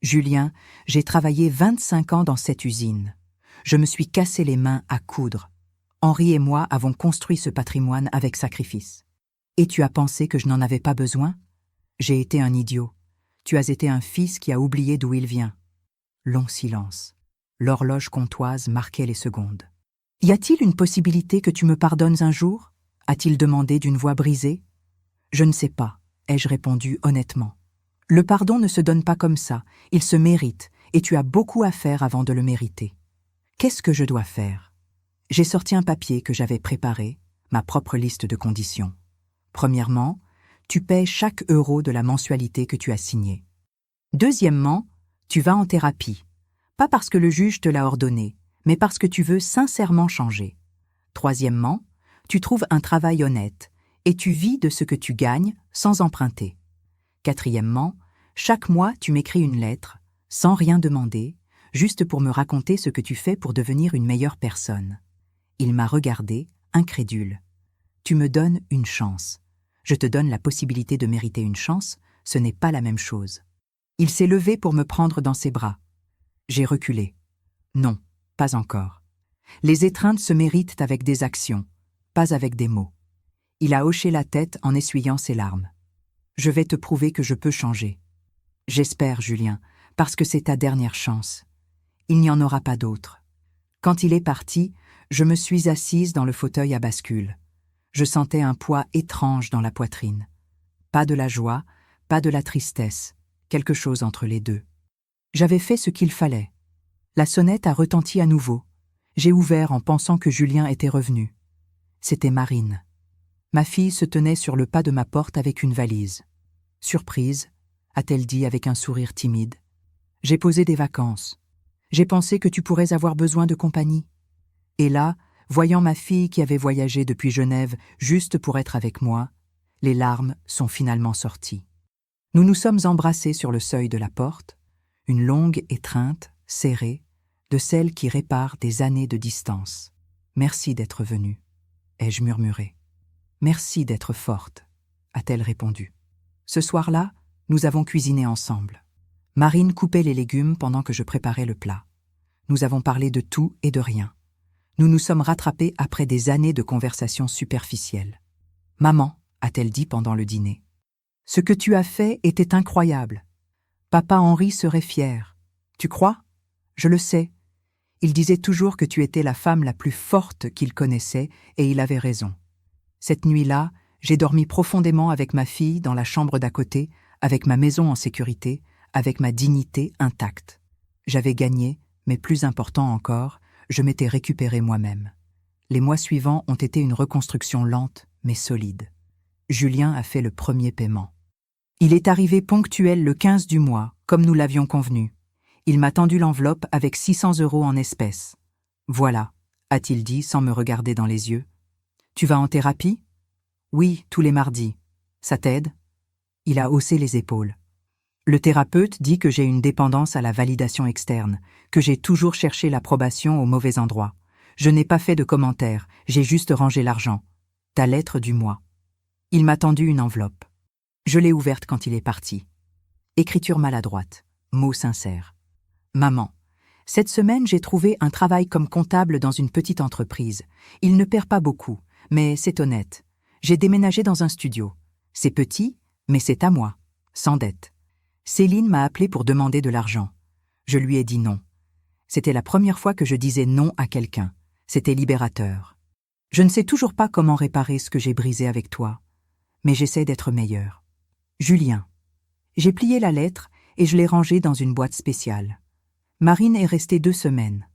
Julien, j'ai travaillé 25 ans dans cette usine. Je me suis cassé les mains à coudre. Henri et moi avons construit ce patrimoine avec sacrifice. Et tu as pensé que je n'en avais pas besoin? J'ai été un idiot. Tu as été un fils qui a oublié d'où il vient. Long silence. L'horloge comptoise marquait les secondes. Y a-t-il une possibilité que tu me pardonnes un jour? A-t-il demandé d'une voix brisée. Je ne sais pas, ai-je répondu honnêtement. Le pardon ne se donne pas comme ça, il se mérite, et tu as beaucoup à faire avant de le mériter. Qu'est-ce que je dois faire? J'ai sorti un papier que j'avais préparé, ma propre liste de conditions. Premièrement, tu paies chaque euro de la mensualité que tu as signée. Deuxièmement, tu vas en thérapie. Pas parce que le juge te l'a ordonné, mais parce que tu veux sincèrement changer. Troisièmement, tu trouves un travail honnête et tu vis de ce que tu gagnes sans emprunter. Quatrièmement, chaque mois tu m'écris une lettre, sans rien demander, juste pour me raconter ce que tu fais pour devenir une meilleure personne. Il m'a regardé, incrédule. Tu me donnes une chance. Je te donne la possibilité de mériter une chance, ce n'est pas la même chose. Il s'est levé pour me prendre dans ses bras. J'ai reculé. Non, pas encore. Les étreintes se méritent avec des actions, pas avec des mots. Il a hoché la tête en essuyant ses larmes. Je vais te prouver que je peux changer. J'espère, Julien, parce que c'est ta dernière chance. Il n'y en aura pas d'autre. Quand il est parti, je me suis assise dans le fauteuil à bascule. Je sentais un poids étrange dans la poitrine. Pas de la joie, pas de la tristesse, quelque chose entre les deux. J'avais fait ce qu'il fallait. La sonnette a retenti à nouveau. J'ai ouvert en pensant que Julien était revenu. C'était Marine. Ma fille se tenait sur le pas de ma porte avec une valise. Surprise, a-t-elle dit avec un sourire timide. J'ai posé des vacances. J'ai pensé que tu pourrais avoir besoin de compagnie. Et là, voyant ma fille qui avait voyagé depuis Genève juste pour être avec moi, les larmes sont finalement sorties. Nous nous sommes embrassés sur le seuil de la porte, une longue étreinte, serrée, de celle qui répare des années de distance. Merci d'être venue, ai-je murmuré. Merci d'être forte, a-t-elle répondu. Ce soir-là, nous avons cuisiné ensemble. Marine coupait les légumes pendant que je préparais le plat. Nous avons parlé de tout et de rien. Nous nous sommes rattrapés après des années de conversations superficielles. « Maman », a-t-elle dit pendant le dîner, « ce que tu as fait était incroyable. Papa Henri serait fier. Tu crois? Je le sais. Il disait toujours que tu étais la femme la plus forte qu'il connaissait et il avait raison. Cette nuit-là, j'ai dormi profondément avec ma fille dans la chambre d'à côté, avec ma maison en sécurité, avec ma dignité intacte. J'avais gagné, mais plus important encore, je m'étais récupéré moi-même. Les mois suivants ont été une reconstruction lente, mais solide. Julien a fait le premier paiement. Il est arrivé ponctuel le 15 du mois, comme nous l'avions convenu. Il m'a tendu l'enveloppe avec 600 € en espèces. « Voilà », a-t-il dit sans me regarder dans les yeux. « Tu vas en thérapie ?»« Oui, tous les mardis. Ça t'aide ?» Il a haussé les épaules. Le thérapeute dit que j'ai une dépendance à la validation externe, que j'ai toujours cherché l'approbation au mauvais endroit. Je n'ai pas fait de commentaires, j'ai juste rangé l'argent. Ta lettre du mois. Il m'a tendu une enveloppe. Je l'ai ouverte quand il est parti. Écriture maladroite, mots sincères. Maman, cette semaine j'ai trouvé un travail comme comptable dans une petite entreprise. Il ne perd pas beaucoup, mais c'est honnête. J'ai déménagé dans un studio. C'est petit, mais c'est à moi, sans dette. Céline m'a appelé pour demander de l'argent. Je lui ai dit non. C'était la première fois que je disais non à quelqu'un. C'était libérateur. Je ne sais toujours pas comment réparer ce que j'ai brisé avec toi, mais j'essaie d'être meilleure. Julien. J'ai plié la lettre et je l'ai rangée dans une boîte spéciale. Marine est restée 2 semaines.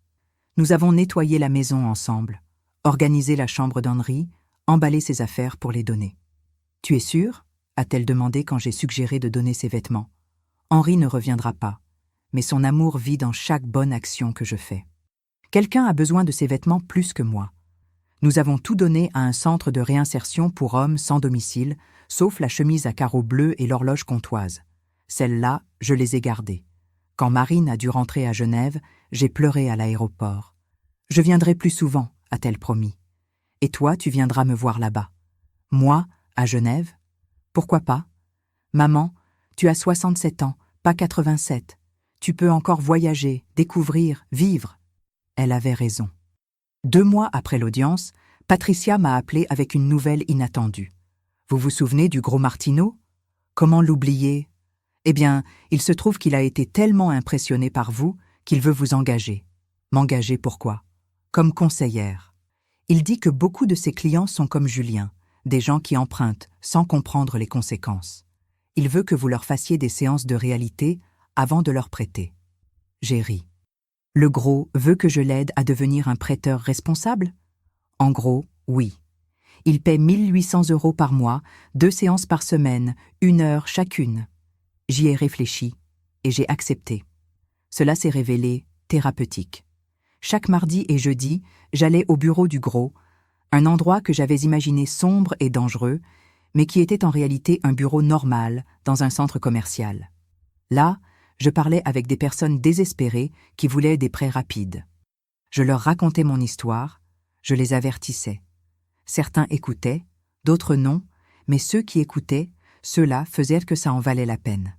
Nous avons nettoyé la maison ensemble, organisé la chambre d'Henri, emballé ses affaires pour les donner. « Tu es sûre ?» a-t-elle demandé quand j'ai suggéré de donner ses vêtements. « Henri ne reviendra pas, mais son amour vit dans chaque bonne action que je fais. Quelqu'un a besoin de ses vêtements plus que moi. Nous avons tout donné à un centre de réinsertion pour hommes sans domicile, sauf la chemise à carreaux bleus et l'horloge comtoise. Celles-là, je les ai gardées. Quand Marine a dû rentrer à Genève, j'ai pleuré à l'aéroport. « Je viendrai plus souvent », a-t-elle promis. « Et toi, tu viendras me voir là-bas. »« Moi, à Genève ? Pourquoi pas ? Maman, tu as 67 ans, pas 87. Tu peux encore voyager, découvrir, vivre. » Elle avait raison. 2 mois après l'audience, Patricia m'a appelé avec une nouvelle inattendue. « Vous vous souvenez du gros Martineau ? Comment l'oublier ? Eh bien, il se trouve qu'il a été tellement impressionné par vous qu'il veut vous engager. » « M'engager pourquoi ? » ?»« Comme conseillère. Il dit que beaucoup de ses clients sont comme Julien, des gens qui empruntent sans comprendre les conséquences. Il veut que vous leur fassiez des séances de réalité avant de leur prêter. » J'ai ri. « Le gros veut que je l'aide à devenir un prêteur responsable ? » En gros, oui. Il paie 1 800 € par mois, 2 séances par semaine, 1 heure chacune. J'y ai réfléchi et j'ai accepté. Cela s'est révélé thérapeutique. Chaque mardi et jeudi, j'allais au bureau du gros, un endroit que j'avais imaginé sombre et dangereux, mais qui était en réalité un bureau normal dans un centre commercial. Là, je parlais avec des personnes désespérées qui voulaient des prêts rapides. Je leur racontais mon histoire, je les avertissais. Certains écoutaient, d'autres non, mais ceux qui écoutaient, ceux-là faisaient que ça en valait la peine.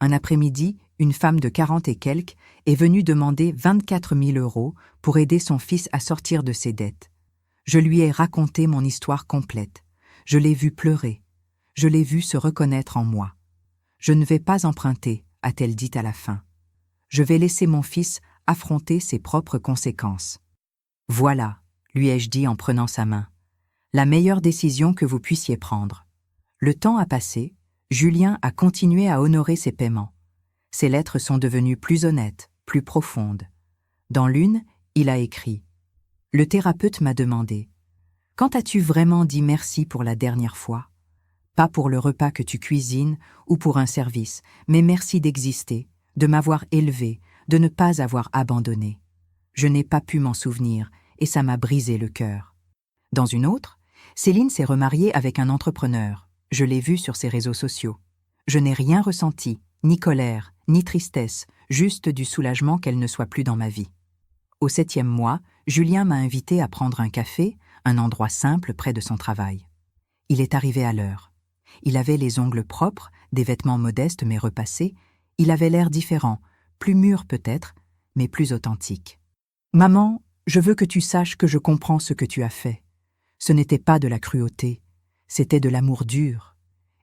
Un après-midi, une femme de 40 et quelques est venue demander 24 000 € pour aider son fils à sortir de ses dettes. Je lui ai raconté mon histoire complète. Je l'ai vue pleurer. Je l'ai vue se reconnaître en moi. « Je ne vais pas emprunter », a-t-elle dit à la fin. « Je vais laisser mon fils affronter ses propres conséquences. »« Voilà », lui ai-je dit en prenant sa main, « la meilleure décision que vous puissiez prendre. » Le temps a passé, Julien a continué à honorer ses paiements. Ses lettres sont devenues plus honnêtes, plus profondes. Dans l'une, il a écrit « Le thérapeute m'a demandé « Quand as-tu vraiment dit merci pour la dernière fois ? Pas pour le repas que tu cuisines ou pour un service, mais merci d'exister, de m'avoir élevé, de ne pas avoir abandonné. Je n'ai pas pu m'en souvenir et ça m'a brisé le cœur. » Dans une autre, Céline s'est remariée avec un entrepreneur. Je l'ai vu sur ses réseaux sociaux. Je n'ai rien ressenti, ni colère, ni tristesse, juste du soulagement qu'elle ne soit plus dans ma vie. Au 7e mois, Julien m'a invité à prendre un café, un endroit simple près de son travail. Il est arrivé à l'heure. Il avait les ongles propres, des vêtements modestes mais repassés. Il avait l'air différent, plus mûr peut-être, mais plus authentique. « Maman, je veux que tu saches que je comprends ce que tu as fait. Ce n'était pas de la cruauté, c'était de l'amour dur.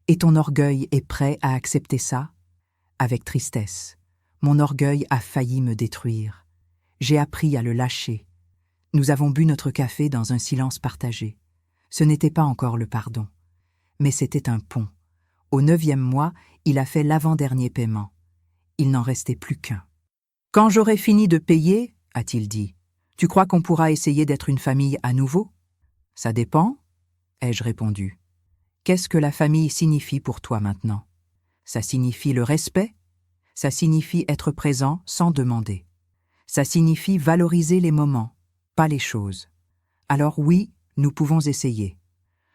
Et ton orgueil est prêt à accepter ça ? » Avec tristesse, mon orgueil a failli me détruire. J'ai appris à le lâcher. Nous avons bu notre café dans un silence partagé. Ce n'était pas encore le pardon, mais c'était un pont. Au 9e mois, il a fait l'avant-dernier paiement. Il n'en restait plus qu'un. « Quand j'aurai fini de payer, a-t-il dit, tu crois qu'on pourra essayer d'être une famille à nouveau ? » « Ça dépend, ai-je répondu. « Qu'est-ce que la famille signifie pour toi maintenant ? Ça signifie le respect, ça signifie être présent sans demander. Ça signifie valoriser les moments, pas les choses. Alors oui, nous pouvons essayer. »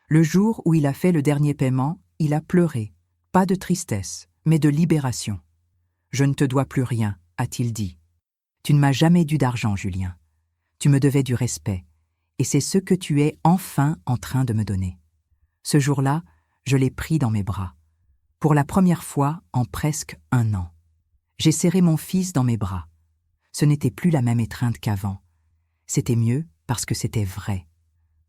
Le jour où il a fait le dernier paiement, il a pleuré, pas de tristesse, mais de libération. « Je ne te dois plus rien, a-t-il dit. Tu ne m'as jamais dû d'argent, Julien. Tu me devais du respect, et c'est ce que tu es enfin en train de me donner. » Ce jour-là, je l'ai pris dans mes bras. Pour la première fois en presque 1 an. J'ai serré mon fils dans mes bras. Ce n'était plus la même étreinte qu'avant. C'était mieux parce que c'était vrai.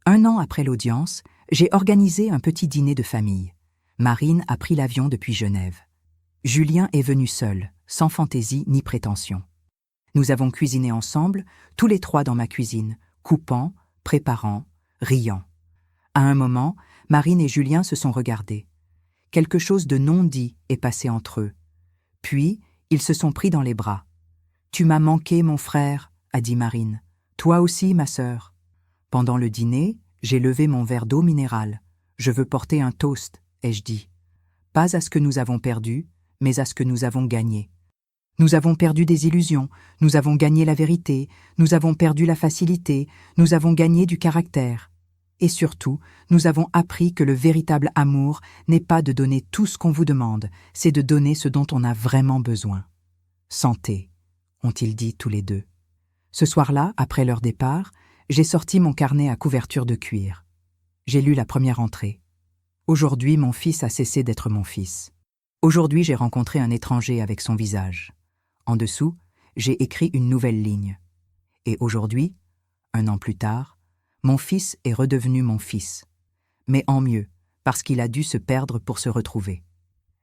1 an après l'audience, j'ai organisé un petit dîner de famille. Marine a pris l'avion depuis Genève. Julien est venu seul, sans fantaisie ni prétention. Nous avons cuisiné ensemble, tous les 3 dans ma cuisine, coupant, préparant, riant. À un moment, Marine et Julien se sont regardés. Quelque chose de non dit est passé entre eux. Puis, ils se sont pris dans les bras. Tu m'as manqué, mon frère, a dit Marine. Toi aussi, ma sœur. Pendant le dîner, j'ai levé mon verre d'eau minérale. Je veux porter un toast, ai-je dit. Pas à ce que nous avons perdu, mais à ce que nous avons gagné. Nous avons perdu des illusions, nous avons gagné la vérité, nous avons perdu la facilité, nous avons gagné du caractère. Et surtout, nous avons appris que le véritable amour n'est pas de donner tout ce qu'on vous demande, c'est de donner ce dont on a vraiment besoin. Santé, ont-ils dit tous les deux. Ce soir-là, après leur départ, j'ai sorti mon carnet à couverture de cuir. J'ai lu la première entrée. Aujourd'hui, mon fils a cessé d'être mon fils. Aujourd'hui, j'ai rencontré un étranger avec son visage. En dessous, j'ai écrit une nouvelle ligne. Et aujourd'hui, 1 an plus tard, mon fils est redevenu mon fils. Mais en mieux, parce qu'il a dû se perdre pour se retrouver.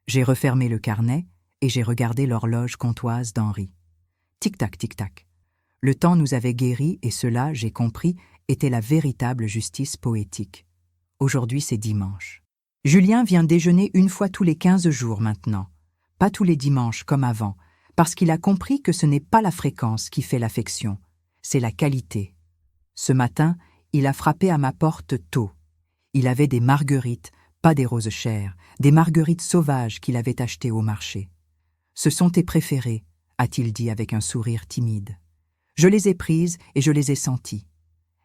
J'ai refermé le carnet et j'ai regardé l'horloge comtoise d'Henri. Tic-tac, tic-tac. Le temps nous avait guéris et cela, j'ai compris, était la véritable justice poétique. Aujourd'hui, c'est dimanche. Julien vient déjeuner 1 fois tous les 15 jours maintenant. Pas tous les dimanches comme avant, parce qu'il a compris que ce n'est pas la fréquence qui fait l'affection, c'est la qualité. Ce matin, il a frappé à ma porte tôt. Il avait des marguerites, pas des roses chères, des marguerites sauvages qu'il avait achetées au marché. « Ce sont tes préférées », a-t-il dit avec un sourire timide. Je les ai prises et je les ai senties.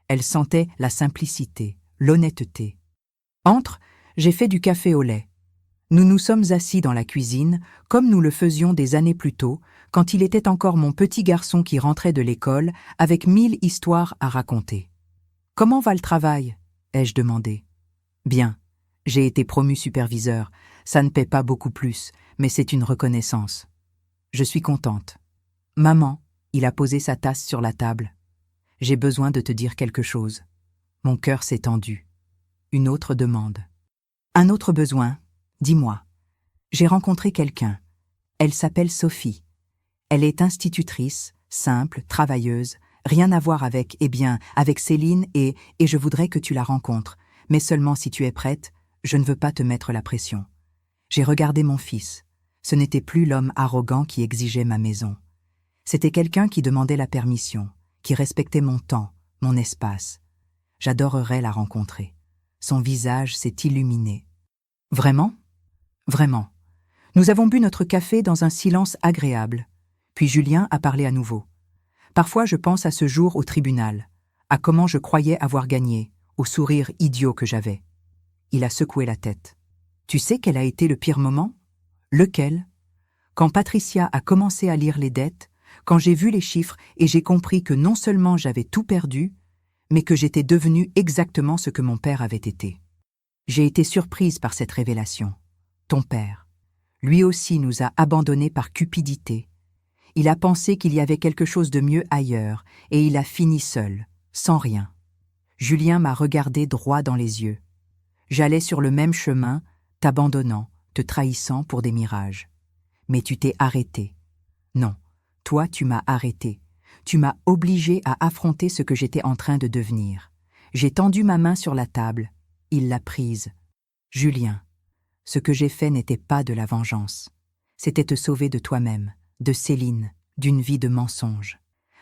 Elles sentaient la simplicité, l'honnêteté. Entre, j'ai fait du café au lait. Nous nous sommes assis dans la cuisine, comme nous le faisions des années plus tôt, quand il était encore mon petit garçon qui rentrait de l'école avec 1000 histoires à raconter. « Comment va le travail ?» ai-je demandé. « Bien, j'ai été promu superviseur. Ça ne paie pas beaucoup plus, mais c'est une reconnaissance. Je suis contente. Maman, il a posé sa tasse sur la table. J'ai besoin de te dire quelque chose. Mon cœur s'est tendu. Une autre demande. Un autre besoin, dis-moi. J'ai rencontré quelqu'un. Elle s'appelle Sophie. Elle est institutrice, simple, travailleuse, rien à voir avec, avec Céline et je voudrais que tu la rencontres, mais seulement si tu es prête, je ne veux pas te mettre la pression. J'ai regardé mon fils. Ce n'était plus l'homme arrogant qui exigeait ma maison. C'était quelqu'un qui demandait la permission, qui respectait mon temps, mon espace. J'adorerais la rencontrer. Son visage s'est illuminé. Vraiment ? Vraiment. Nous avons bu notre café dans un silence agréable. Puis Julien a parlé à nouveau. Parfois je pense à ce jour au tribunal, à comment je croyais avoir gagné, au sourire idiot que j'avais. Il a secoué la tête. Tu sais quel a été le pire moment ? Lequel ? Quand Patricia a commencé à lire les dettes, quand j'ai vu les chiffres et j'ai compris que non seulement j'avais tout perdu, mais que j'étais devenue exactement ce que mon père avait été. J'ai été surprise par cette révélation. Ton père, lui aussi nous a abandonnés par cupidité. Il a pensé qu'il y avait quelque chose de mieux ailleurs, et il a fini seul, sans rien. Julien m'a regardé droit dans les yeux. J'allais sur le même chemin, t'abandonnant, te trahissant pour des mirages. Mais tu t'es arrêté. Non, toi tu m'as arrêté. Tu m'as obligé à affronter ce que j'étais en train de devenir. J'ai tendu ma main sur la table. Il l'a prise. Julien, ce que j'ai fait n'était pas de la vengeance. C'était te sauver de toi-même, de Céline, d'une vie de mensonges.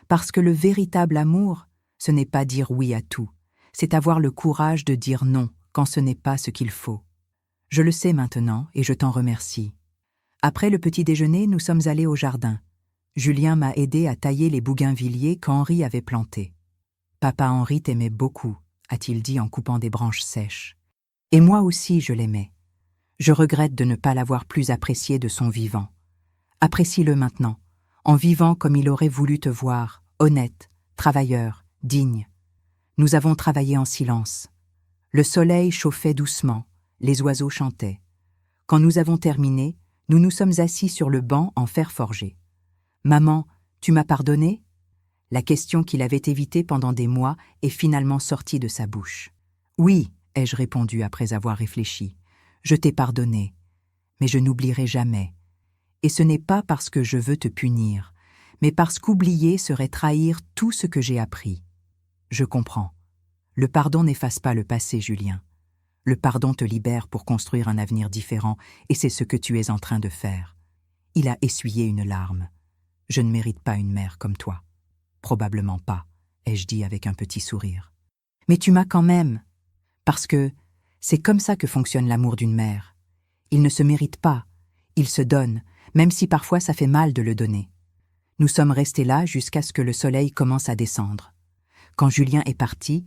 Parce que le véritable amour, ce n'est pas dire oui à tout. C'est avoir le courage de dire non quand ce n'est pas ce qu'il faut. Je le sais maintenant et je t'en remercie. Après le petit déjeuner, nous sommes allés au jardin. Julien m'a aidé à tailler les bougainvilliers qu'Henri avait plantés. « Papa Henri t'aimait beaucoup », a-t-il dit en coupant des branches sèches. Et moi aussi je l'aimais. Je regrette de ne pas l'avoir plus apprécié de son vivant. Apprécie-le maintenant, en vivant comme il aurait voulu te voir, honnête, travailleur, digne. Nous avons travaillé en silence. Le soleil chauffait doucement, les oiseaux chantaient. Quand nous avons terminé, nous nous sommes assis sur le banc en fer forgé. « Maman, tu m'as pardonné ?» La question qu'il avait évitée pendant des mois est finalement sortie de sa bouche. « Oui, » ai-je répondu après avoir réfléchi. « Je t'ai pardonné, mais je n'oublierai jamais. Et ce n'est pas parce que je veux te punir, mais parce qu'oublier serait trahir tout ce que j'ai appris. Je comprends. Le pardon n'efface pas le passé, Julien. Le pardon te libère pour construire un avenir différent, et c'est ce que tu es en train de faire. » Il a essuyé une larme. Je ne mérite pas une mère comme toi. Probablement pas, ai-je dit avec un petit sourire. Mais tu m'as quand même, parce que c'est comme ça que fonctionne l'amour d'une mère. Il ne se mérite pas, il se donne, même si parfois ça fait mal de le donner. Nous sommes restés là jusqu'à ce que le soleil commence à descendre. Quand Julien est parti,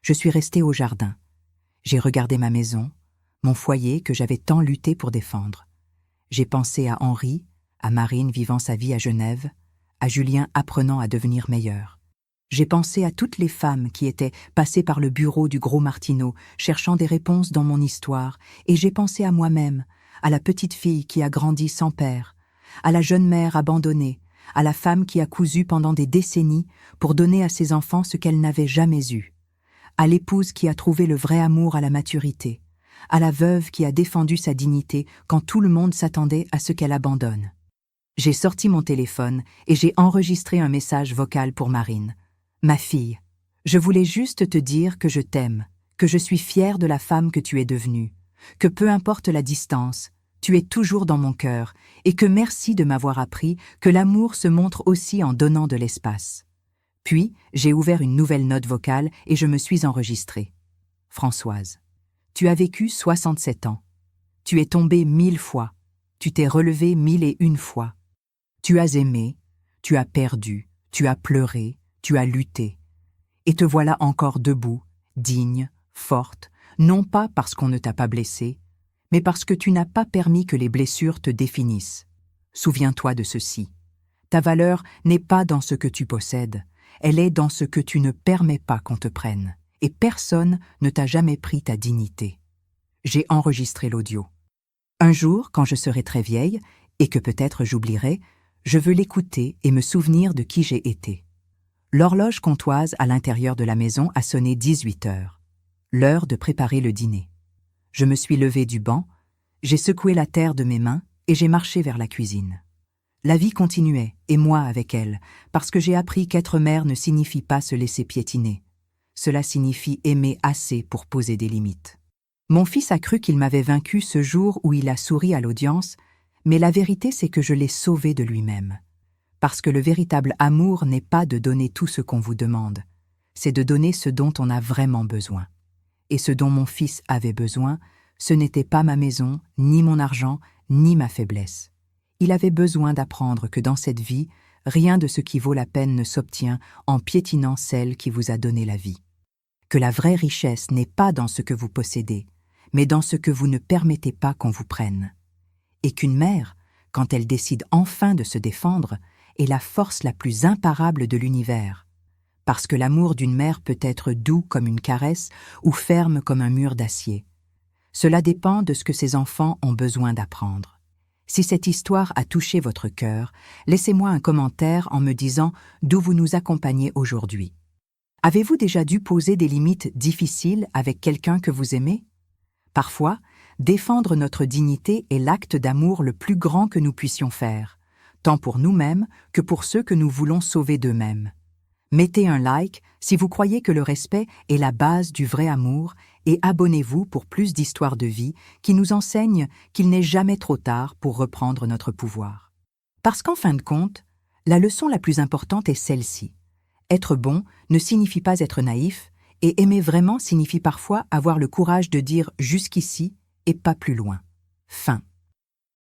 je suis restée au jardin. J'ai regardé ma maison, mon foyer que j'avais tant lutté pour défendre. J'ai pensé à Henri, à Marine vivant sa vie à Genève, à Julien apprenant à devenir meilleur. J'ai pensé à toutes les femmes qui étaient passées par le bureau du gros Martineau, cherchant des réponses dans mon histoire, et j'ai pensé à moi-même, à la petite fille qui a grandi sans père, à la jeune mère abandonnée, à la femme qui a cousu pendant des décennies pour donner à ses enfants ce qu'elle n'avait jamais eu, à l'épouse qui a trouvé le vrai amour à la maturité, à la veuve qui a défendu sa dignité quand tout le monde s'attendait à ce qu'elle abandonne. J'ai sorti mon téléphone et j'ai enregistré un message vocal pour Marine. Ma fille, je voulais juste te dire que je t'aime, que je suis fière de la femme que tu es devenue, que peu importe la distance, tu es toujours dans mon cœur et que merci de m'avoir appris que l'amour se montre aussi en donnant de l'espace. Puis, j'ai ouvert une nouvelle note vocale et je me suis enregistrée. Françoise, tu as vécu 67 ans. Tu es tombée 1000 fois. Tu t'es relevée 1001 fois. Tu as aimé, tu as perdu, tu as pleuré, tu as lutté. Et te voilà encore debout, digne, forte, non pas parce qu'on ne t'a pas blessée, mais parce que tu n'as pas permis que les blessures te définissent. Souviens-toi de ceci. Ta valeur n'est pas dans ce que tu possèdes, elle est dans ce que tu ne permets pas qu'on te prenne, et personne ne t'a jamais pris ta dignité. J'ai enregistré l'audio. Un jour, quand je serai très vieille, et que peut-être j'oublierai, je veux l'écouter et me souvenir de qui j'ai été. L'horloge comptoise à l'intérieur de la maison a sonné 18 heures. L'heure de préparer le dîner. Je me suis levée du banc, j'ai secoué la terre de mes mains et j'ai marché vers la cuisine. La vie continuait, et moi avec elle, parce que j'ai appris qu'être mère ne signifie pas se laisser piétiner. Cela signifie aimer assez pour poser des limites. Mon fils a cru qu'il m'avait vaincue ce jour où il a souri à l'audience, mais la vérité c'est que je l'ai sauvé de lui-même. Parce que le véritable amour n'est pas de donner tout ce qu'on vous demande, c'est de donner ce dont on a vraiment besoin. Et ce dont mon fils avait besoin, ce n'était pas ma maison, ni mon argent, ni ma faiblesse. Il avait besoin d'apprendre que dans cette vie, rien de ce qui vaut la peine ne s'obtient en piétinant celle qui vous a donné la vie. Que la vraie richesse n'est pas dans ce que vous possédez, mais dans ce que vous ne permettez pas qu'on vous prenne. Et qu'une mère, quand elle décide enfin de se défendre, est la force la plus imparable de l'univers. Parce que l'amour d'une mère peut être doux comme une caresse ou ferme comme un mur d'acier. Cela dépend de ce que ses enfants ont besoin d'apprendre. Si cette histoire a touché votre cœur, laissez-moi un commentaire en me disant d'où vous nous accompagnez aujourd'hui. Avez-vous déjà dû poser des limites difficiles avec quelqu'un que vous aimez? Parfois, défendre notre dignité est l'acte d'amour le plus grand que nous puissions faire, tant pour nous-mêmes que pour ceux que nous voulons sauver d'eux-mêmes. Mettez un like si vous croyez que le respect est la base du vrai amour et abonnez-vous pour plus d'histoires de vie qui nous enseignent qu'il n'est jamais trop tard pour reprendre notre pouvoir. Parce qu'en fin de compte, la leçon la plus importante est celle-ci. Être bon ne signifie pas être naïf, et aimer vraiment signifie parfois avoir le courage de dire jusqu'ici et pas plus loin. Fin.